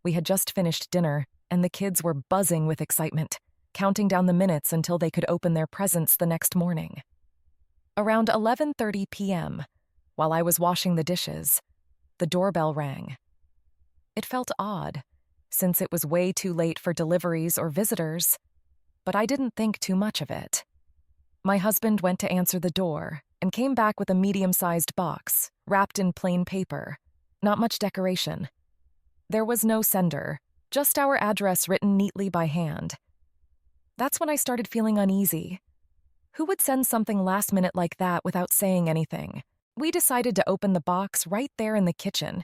We had just finished dinner, and the kids were buzzing with excitement, counting down the minutes until they could open their presents the next morning. Around 11:30 p.m., while I was washing the dishes, the doorbell rang. It felt odd, since it was way too late for deliveries or visitors, but I didn't think too much of it. My husband went to answer the door and came back with a medium-sized box, wrapped in plain paper. Not much decoration. There was no sender, just our address written neatly by hand. That's when I started feeling uneasy. Who would send something last minute like that without saying anything? We decided to open the box right there in the kitchen.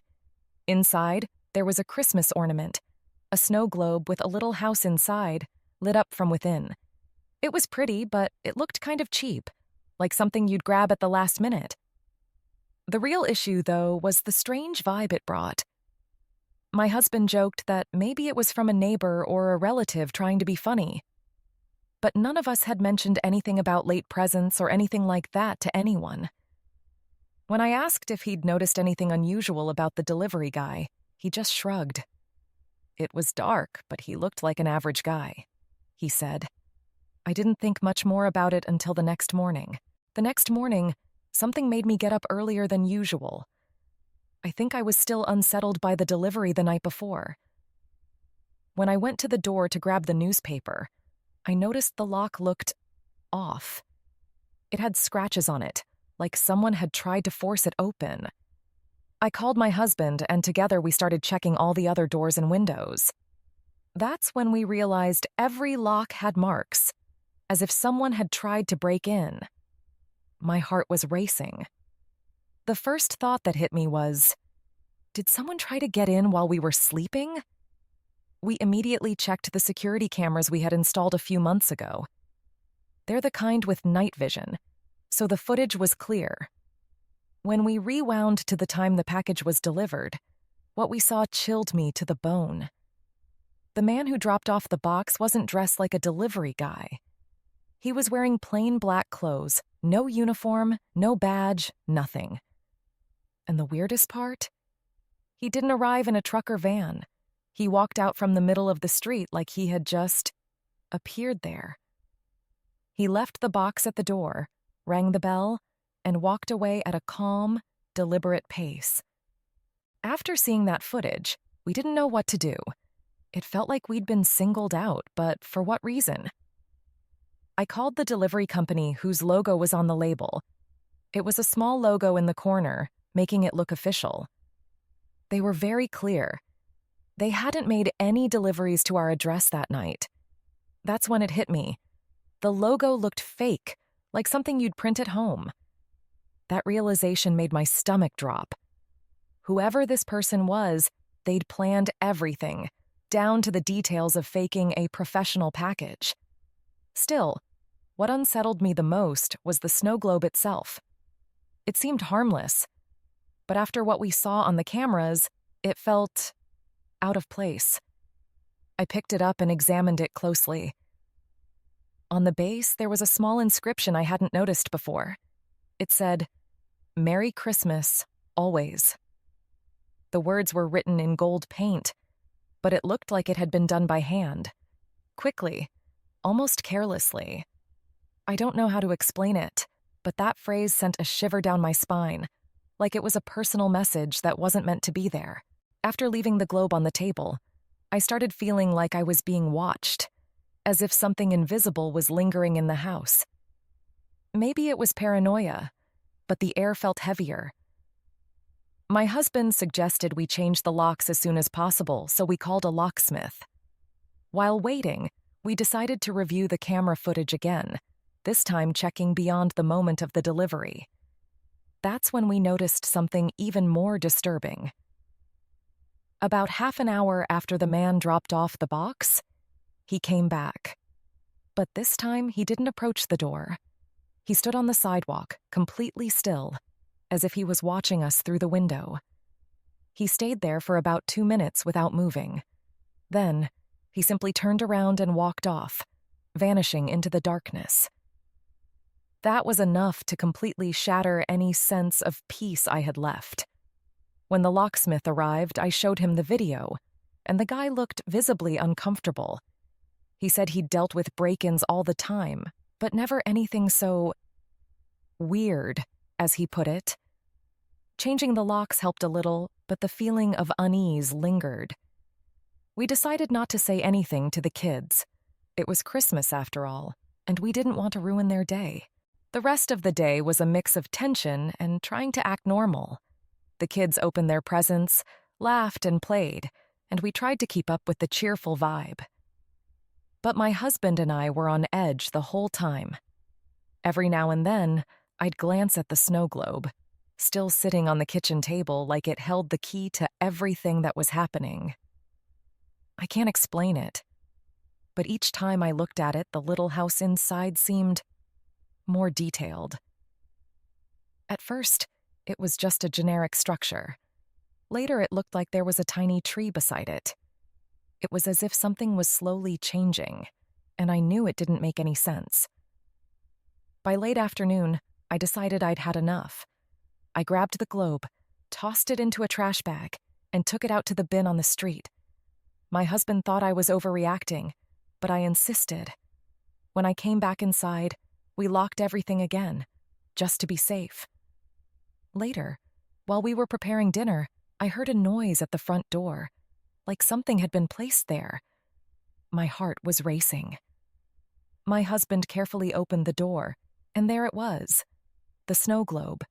Inside, there was a Christmas ornament, a snow globe with a little house inside, lit up from within. It was pretty, but it looked kind of cheap, like something you'd grab at the last minute. The real issue, though, was the strange vibe it brought. My husband joked that maybe it was from a neighbor or a relative trying to be funny. But none of us had mentioned anything about late presents or anything like that to anyone. When I asked if he'd noticed anything unusual about the delivery guy, he just shrugged. It was dark, but he looked like an average guy, he said. I didn't think much more about it until the next morning. The next morning, something made me get up earlier than usual. I think I was still unsettled by the delivery the night before. When I went to the door to grab the newspaper, I noticed the lock looked off. It had scratches on it, like someone had tried to force it open. I called my husband, and together we started checking all the other doors and windows. That's when we realized every lock had marks, as if someone had tried to break in. My heart was racing. The first thought that hit me was, did someone try to get in while we were sleeping? We immediately checked the security cameras we had installed a few months ago. They're the kind with night vision, so the footage was clear. When we rewound to the time the package was delivered, what we saw chilled me to the bone. The man who dropped off the box wasn't dressed like a delivery guy. He was wearing plain black clothes, no uniform, no badge, nothing. And the weirdest part? He didn't arrive in a truck or van. He walked out from the middle of the street like he had just appeared there. He left the box at the door, rang the bell, and walked away at a calm, deliberate pace. After seeing that footage, we didn't know what to do. It felt like we'd been singled out, but for what reason? I called the delivery company whose logo was on the label. It was a small logo in the corner, making it look official. They were very clear. They hadn't made any deliveries to our address that night. That's when it hit me. The logo looked fake, like something you'd print at home. That realization made my stomach drop. Whoever this person was, they'd planned everything, down to the details of faking a professional package. Still, what unsettled me the most was the snow globe itself. It seemed harmless, but after what we saw on the cameras, it felt out of place. I picked it up and examined it closely. On the base, there was a small inscription I hadn't noticed before. It said, "Merry Christmas, always." The words were written in gold paint, but it looked like it had been done by hand. Quickly, almost carelessly. I don't know how to explain it, but that phrase sent a shiver down my spine, like it was a personal message that wasn't meant to be there. After leaving the globe on the table, I started feeling like I was being watched, as if something invisible was lingering in the house. Maybe it was paranoia, but the air felt heavier. My husband suggested we change the locks as soon as possible, so we called a locksmith. While waiting, we decided to review the camera footage again, this time checking beyond the moment of the delivery. That's when we noticed something even more disturbing. About half an hour after the man dropped off the box, he came back. But this time, he didn't approach the door. He stood on the sidewalk, completely still, as if he was watching us through the window. He stayed there for about 2 minutes without moving. Then, he simply turned around and walked off, vanishing into the darkness. That was enough to completely shatter any sense of peace I had left. When the locksmith arrived, I showed him the video, and the guy looked visibly uncomfortable. He said he'd dealt with break-ins all the time, but never anything so weird, as he put it. Changing the locks helped a little, but the feeling of unease lingered. We decided not to say anything to the kids. It was Christmas after all, and we didn't want to ruin their day. The rest of the day was a mix of tension and trying to act normal. The kids opened their presents, laughed and played, and we tried to keep up with the cheerful vibe. But my husband and I were on edge the whole time. Every now and then, I'd glance at the snow globe, still sitting on the kitchen table like it held the key to everything that was happening. I can't explain it, but each time I looked at it, the little house inside seemed more detailed. At first, it was just a generic structure. Later, it looked like there was a tiny tree beside it. It was as if something was slowly changing, and I knew it didn't make any sense. By late afternoon, I decided I'd had enough. I grabbed the globe, tossed it into a trash bag, and took it out to the bin on the street. My husband thought I was overreacting, but I insisted. When I came back inside, we locked everything again, just to be safe. Later, while we were preparing dinner, I heard a noise at the front door, like something had been placed there. My heart was racing. My husband carefully opened the door, and there it was, the snow globe,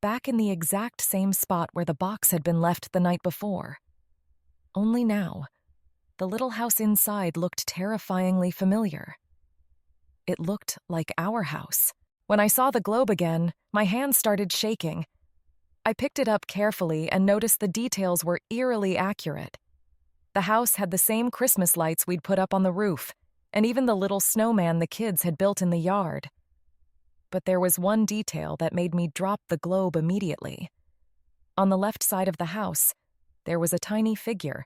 back in the exact same spot where the box had been left the night before. Only now, the little house inside looked terrifyingly familiar. It looked like our house. When I saw the globe again, my hands started shaking. I picked it up carefully and noticed the details were eerily accurate. The house had the same Christmas lights we'd put up on the roof, and even the little snowman the kids had built in the yard. But there was one detail that made me drop the globe immediately. On the left side of the house, there was a tiny figure,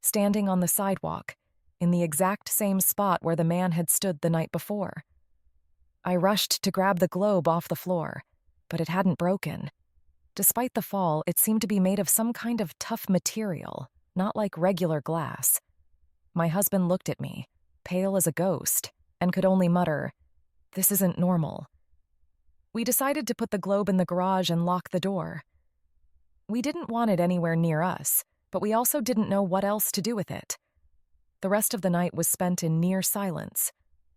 standing on the sidewalk, in the exact same spot where the man had stood the night before. I rushed to grab the globe off the floor, but it hadn't broken. Despite the fall, it seemed to be made of some kind of tough material, not like regular glass. My husband looked at me, pale as a ghost, and could only mutter, "This isn't normal." We decided to put the globe in the garage and lock the door. We didn't want it anywhere near us, but we also didn't know what else to do with it. The rest of the night was spent in near silence,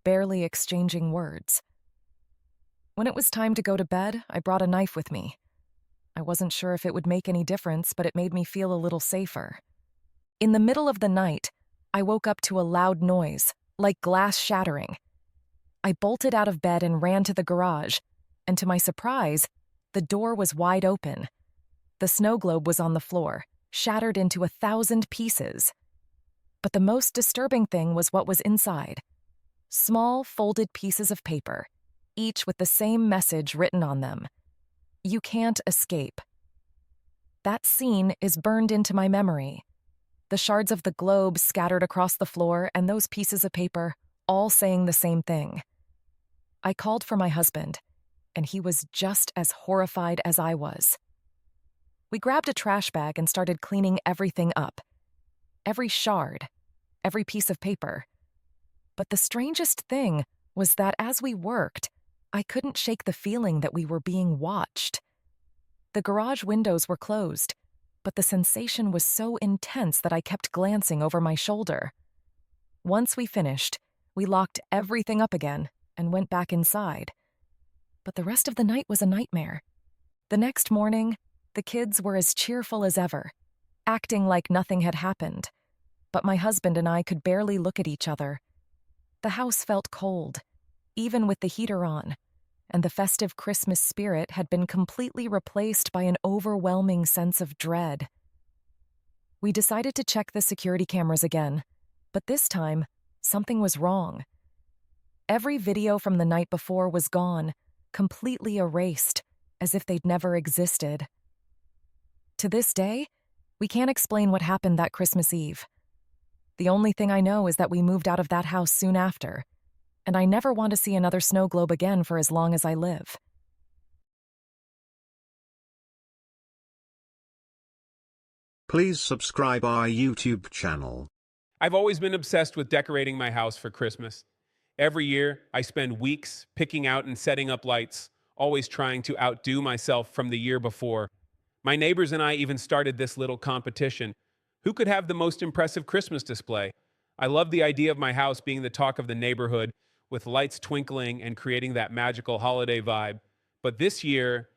barely exchanging words. When it was time to go to bed, I brought a knife with me. I wasn't sure if it would make any difference, but it made me feel a little safer. In the middle of the night, I woke up to a loud noise, like glass shattering. I bolted out of bed and ran to the garage, and to my surprise, the door was wide open. The snow globe was on the floor, shattered into 1,000 pieces. But the most disturbing thing was what was inside. Small, folded pieces of paper, each with the same message written on them. "You can't escape." That scene is burned into my memory. The shards of the globe scattered across the floor and those pieces of paper, all saying the same thing. I called for my husband, and he was just as horrified as I was. We grabbed a trash bag and started cleaning everything up. Every shard, every piece of paper. But the strangest thing was that as we worked, I couldn't shake the feeling that we were being watched. The garage windows were closed, but the sensation was so intense that I kept glancing over my shoulder. Once we finished, we locked everything up again and went back inside. But the rest of the night was a nightmare. The next morning, the kids were as cheerful as ever, acting like nothing had happened. But my husband and I could barely look at each other. The house felt cold, even with the heater on, and the festive Christmas spirit had been completely replaced by an overwhelming sense of dread. We decided to check the security cameras again, but this time, something was wrong. Every video from the night before was gone, completely erased, as if they'd never existed. To this day, we can't explain what happened that Christmas Eve. The only thing I know is that we moved out of that house soon after, and I never want to see another snow globe again for as long as I live. Please subscribe our YouTube channel. I've always been obsessed with decorating my house for Christmas. Every year, I spend weeks picking out and setting up lights, always trying to outdo myself from the year before. My neighbors and I even started this little competition. Who could have the most impressive Christmas display? I love the idea of my house being the talk of the neighborhood, with lights twinkling and creating that magical holiday vibe. But this year,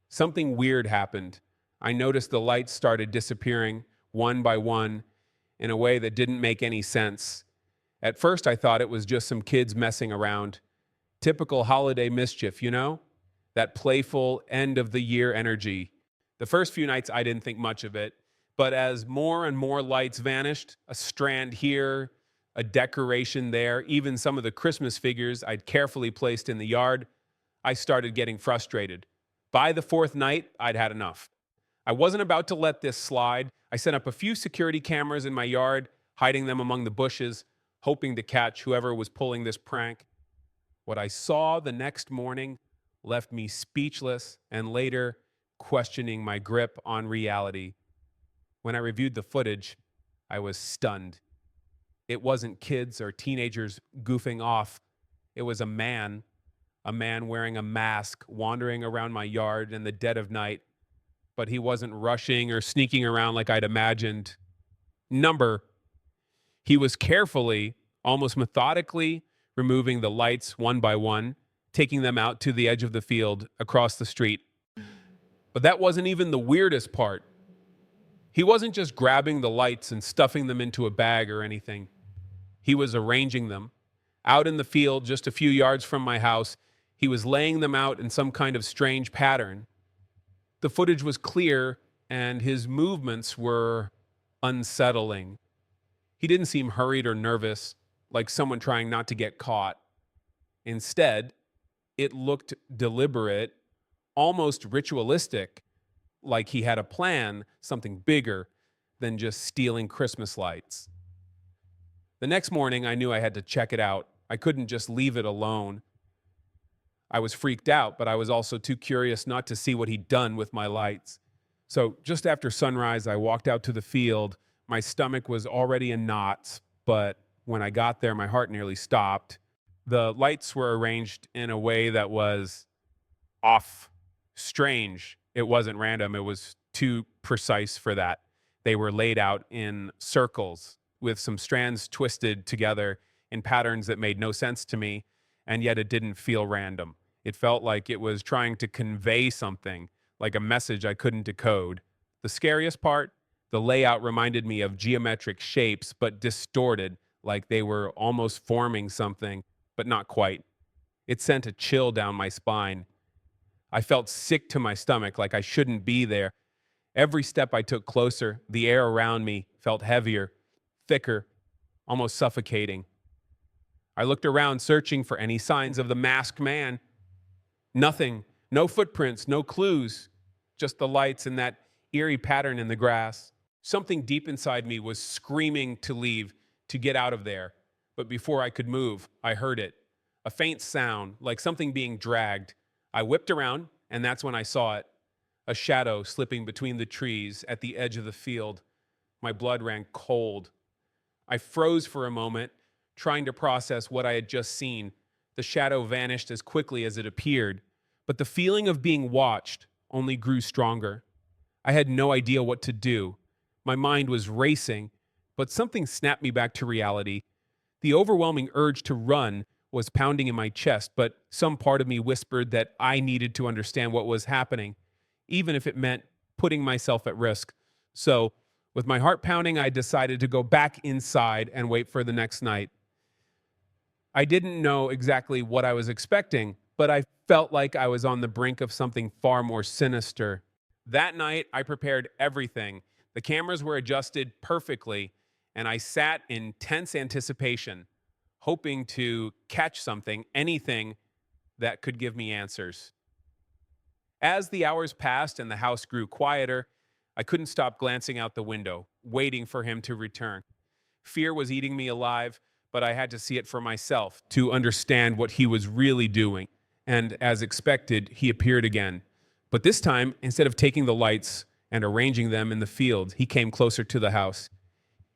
something weird happened. I noticed the lights started disappearing one by one in a way that didn't make any sense. At first, I thought it was just some kids messing around. Typical holiday mischief, you know? That playful end-of-the-year energy. The first few nights, I didn't think much of it. But as more and more lights vanished, a strand here, a decoration there, even some of the Christmas figures I'd carefully placed in the yard, I started getting frustrated. By the fourth night, I'd had enough. I wasn't about to let this slide. I set up a few security cameras in my yard, hiding them among the bushes, hoping to catch whoever was pulling this prank. What I saw the next morning left me speechless and later questioning my grip on reality. When I reviewed the footage, I was stunned. It wasn't kids or teenagers goofing off. It was a man wearing a mask, wandering around my yard in the dead of night. But he wasn't rushing or sneaking around like I'd imagined. He was carefully, almost methodically, removing the lights one by one, taking them out to the edge of the field across the street. But that wasn't even the weirdest part. He wasn't just grabbing the lights and stuffing them into a bag or anything. He was arranging them. Out in the field, just a few yards from my house, he was laying them out in some kind of strange pattern. The footage was clear, and his movements were unsettling. He didn't seem hurried or nervous, like someone trying not to get caught. Instead, it looked deliberate, almost ritualistic, like he had a plan, something bigger than just stealing Christmas lights. The next morning, I knew I had to check it out. I couldn't just leave it alone. I was freaked out, but I was also too curious not to see what he'd done with my lights. So just after sunrise, I walked out to the field. My stomach was already in knots, but when I got there, my heart nearly stopped. The lights were arranged in a way that was off, strange. It wasn't random. It was too precise for that. They were laid out in circles with some strands twisted together in patterns that made no sense to me, and yet it didn't feel random. It felt like it was trying to convey something, like a message I couldn't decode. The scariest part, the layout reminded me of geometric shapes, but distorted, like they were almost forming something, but not quite. It sent a chill down my spine. I felt sick to my stomach, like I shouldn't be there. Every step I took closer, the air around me felt heavier, thicker, almost suffocating. I looked around, searching for any signs of the masked man. Nothing. No footprints, no clues. Just the lights and that eerie pattern in the grass. Something deep inside me was screaming to leave, to get out of there. But before I could move, I heard it. A faint sound, like something being dragged. I whipped around, and that's when I saw it. A shadow slipping between the trees at the edge of the field. My blood ran cold. I froze for a moment, trying to process what I had just seen. The shadow vanished as quickly as it appeared, but the feeling of being watched only grew stronger. I had no idea what to do. My mind was racing, but something snapped me back to reality. The overwhelming urge to run was pounding in my chest, but some part of me whispered that I needed to understand what was happening, even if it meant putting myself at risk. So, with my heart pounding, I decided to go back inside and wait for the next night. I didn't know exactly what I was expecting, but I felt like I was on the brink of something far more sinister. That night, I prepared everything. The cameras were adjusted perfectly, and I sat in tense anticipation, hoping to catch something, anything that could give me answers. As the hours passed and the house grew quieter, I couldn't stop glancing out the window, waiting for him to return. Fear was eating me alive, but I had to see it for myself to understand what he was really doing. And as expected, he appeared again. But this time, instead of taking the lights and arranging them in the field, he came closer to the house.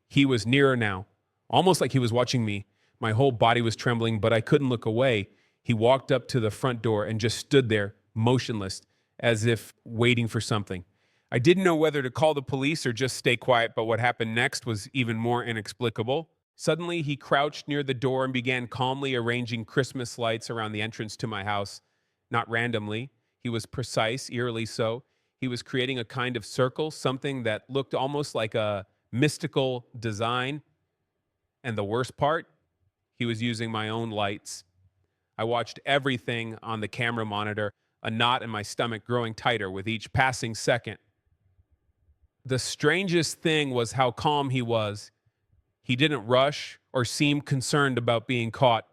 He was nearer now, almost like he was watching me. My whole body was trembling, but I couldn't look away. He walked up to the front door and just stood there, motionless, as if waiting for something. I didn't know whether to call the police or just stay quiet, but what happened next was even more inexplicable. Suddenly, he crouched near the door and began calmly arranging Christmas lights around the entrance to my house. Not randomly. He was precise, eerily so. He was creating a kind of circle, something that looked almost like a mystical design. And the worst part, he was using my own lights. I watched everything on the camera monitor, a knot in my stomach growing tighter with each passing second. The strangest thing was how calm he was. He didn't rush or seem concerned about being caught.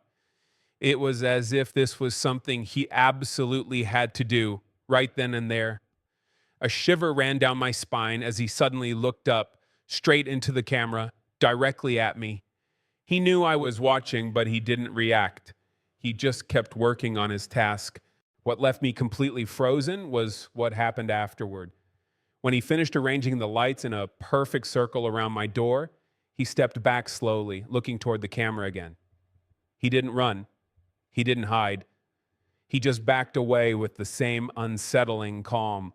It was as if this was something he absolutely had to do right then and there. A shiver ran down my spine as he suddenly looked up, straight into the camera, directly at me. He knew I was watching, but he didn't react. He just kept working on his task. What left me completely frozen was what happened afterward. When he finished arranging the lights in a perfect circle around my door, he stepped back slowly, looking toward the camera again. He didn't run. He didn't hide. He just backed away with the same unsettling calm.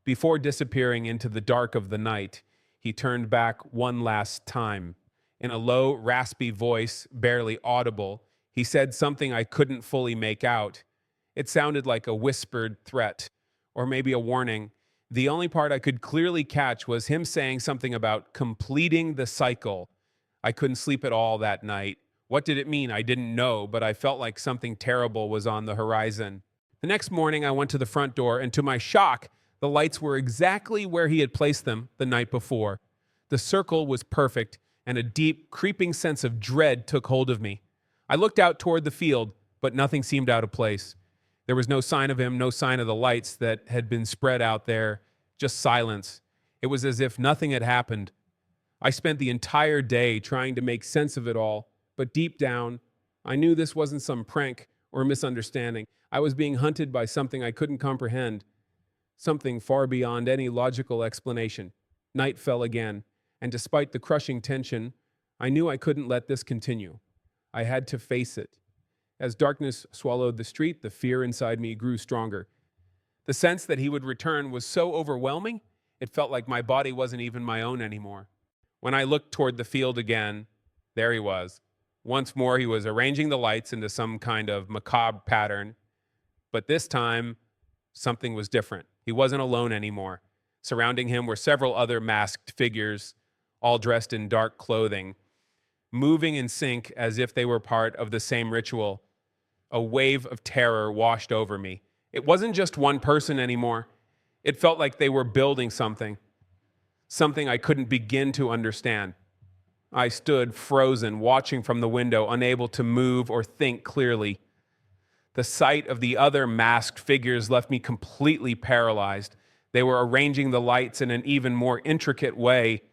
Before disappearing into the dark of the night, he turned back one last time. In a low, raspy voice, barely audible, he said something I couldn't fully make out. It sounded like a whispered threat, or maybe a warning. The only part I could clearly catch was him saying something about completing the cycle. I couldn't sleep at all that night. What did it mean? I didn't know, but I felt like something terrible was on the horizon. The next morning, I went to the front door, and to my shock, the lights were exactly where he had placed them the night before. The circle was perfect, and a deep, creeping sense of dread took hold of me. I looked out toward the field, but nothing seemed out of place. There was no sign of him, no sign of the lights that had been spread out there, just silence. It was as if nothing had happened. I spent the entire day trying to make sense of it all, but deep down, I knew this wasn't some prank or misunderstanding. I was being hunted by something I couldn't comprehend, something far beyond any logical explanation. Night fell again, and despite the crushing tension, I knew I couldn't let this continue. I had to face it. As darkness swallowed the street, the fear inside me grew stronger. The sense that he would return was so overwhelming, it felt like my body wasn't even my own anymore. When I looked toward the field again, there he was. Once more, he was arranging the lights into some kind of macabre pattern, but this time, something was different. He wasn't alone anymore. Surrounding him were several other masked figures, all dressed in dark clothing, moving in sync as if they were part of the same ritual. A wave of terror washed over me. It wasn't just one person anymore. It felt like they were building something I couldn't begin to understand. I stood frozen, watching from the window, unable to move or think clearly. The sight of the other masked figures left me completely paralyzed. They were arranging the lights in an even more intricate way,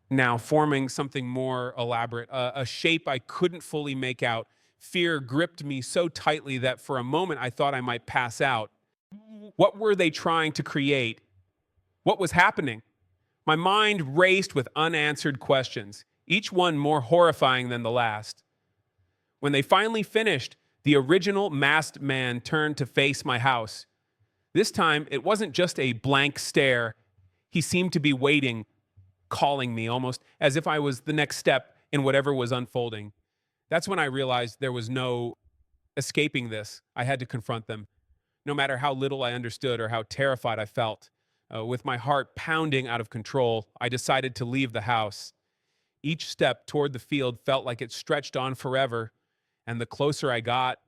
now forming something more elaborate, a shape I couldn't fully make out. Fear gripped me so tightly that for a moment I thought I might pass out. What were they trying to create? What was happening? My mind raced with unanswered questions, each one more horrifying than the last. When they finally finished, the original masked man turned to face my house. This time, it wasn't just a blank stare. He seemed to be waiting, calling me almost as if I was the next step in whatever was unfolding. That's when I realized there was no escaping this. I had to confront them, no matter how little I understood or how terrified I felt. With my heart pounding out of control, I decided to leave the house. Each step toward the field felt like it stretched on forever, and the closer I got,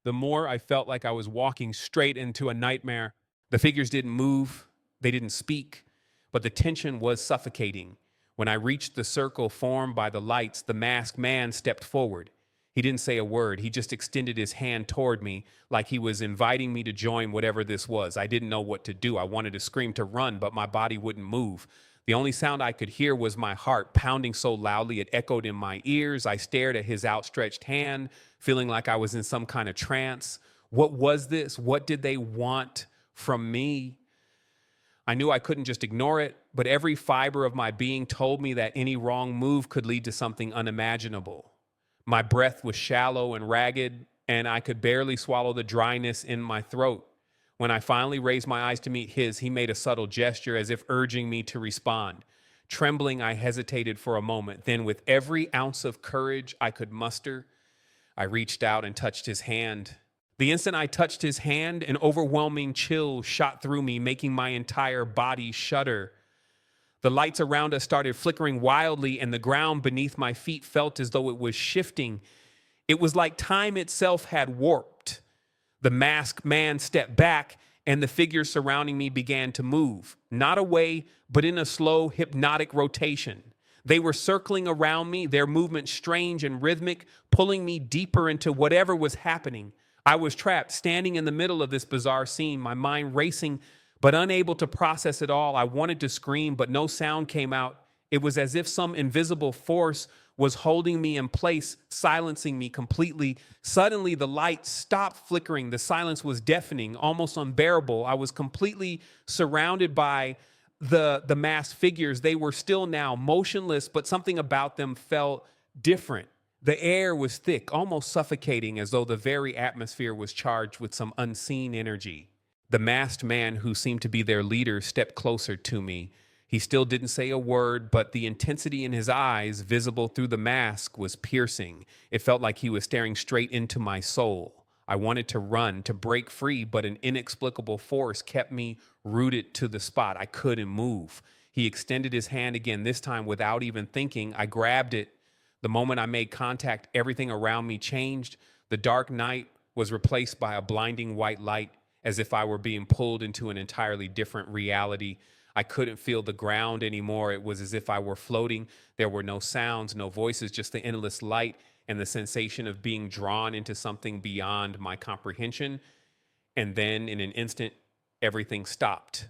the more I felt like I was walking straight into a nightmare. The figures didn't move, they didn't speak, but the tension was suffocating. When I reached the circle formed by the lights, the masked man stepped forward. He didn't say a word. He just extended his hand toward me like he was inviting me to join whatever this was. I didn't know what to do. I wanted to scream to run, but my body wouldn't move. The only sound I could hear was my heart pounding so loudly it echoed in my ears. I stared at his outstretched hand, feeling like I was in some kind of trance. What was this? What did they want from me? I knew I couldn't just ignore it, but every fiber of my being told me that any wrong move could lead to something unimaginable. My breath was shallow and ragged, and I could barely swallow the dryness in my throat. When I finally raised my eyes to meet his, he made a subtle gesture as if urging me to respond. Trembling, I hesitated for a moment. Then, with every ounce of courage I could muster, I reached out and touched his hand. The instant I touched his hand, an overwhelming chill shot through me, making my entire body shudder. The lights around us started flickering wildly, and the ground beneath my feet felt as though it was shifting. It was like time itself had warped. The masked man stepped back, and the figures surrounding me began to move, not away, but in a slow, hypnotic rotation. They were circling around me, their movement strange and rhythmic, pulling me deeper into whatever was happening. I was trapped, standing in the middle of this bizarre scene, my mind racing, but unable to process it all. I wanted to scream, but no sound came out. It was as if some invisible force was holding me in place, silencing me completely. Suddenly, the lights stopped flickering. The silence was deafening, almost unbearable. I was completely surrounded by the masked figures. They were still now motionless, but something about them felt different. The air was thick, almost suffocating, as though the very atmosphere was charged with some unseen energy. The masked man, who seemed to be their leader, stepped closer to me. He still didn't say a word, but the intensity in his eyes, visible through the mask, was piercing. It felt like he was staring straight into my soul. I wanted to run, to break free, but an inexplicable force kept me rooted to the spot. I couldn't move. He extended his hand again, this time without even thinking. I grabbed it. The moment I made contact, everything around me changed. The dark night was replaced by a blinding white light, as if I were being pulled into an entirely different reality. I couldn't feel the ground anymore. It was as if I were floating. There were no sounds, no voices, just the endless light and the sensation of being drawn into something beyond my comprehension. And then in an instant, everything stopped.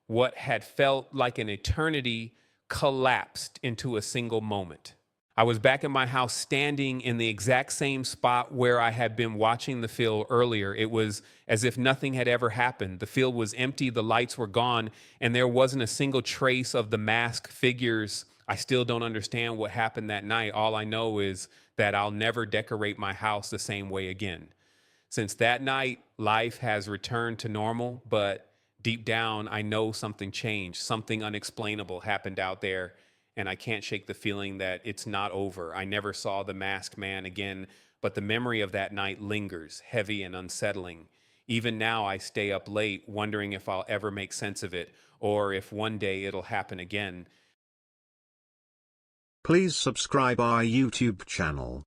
What had felt like an eternity collapsed into a single moment. I was back in my house, standing in the exact same spot where I had been watching the field earlier. It was as if nothing had ever happened. The field was empty, the lights were gone, and there wasn't a single trace of the masked figures. I still don't understand what happened that night. All I know is that I'll never decorate my house the same way again. Since that night, life has returned to normal, but deep down, I know something changed. Something unexplainable happened out there. And I can't shake the feeling that it's not over. I never saw the masked man again, but the memory of that night lingers, heavy and unsettling. Even now, I stay up late, wondering if I'll ever make sense of it, or if one day it'll happen again. Please subscribe our YouTube channel.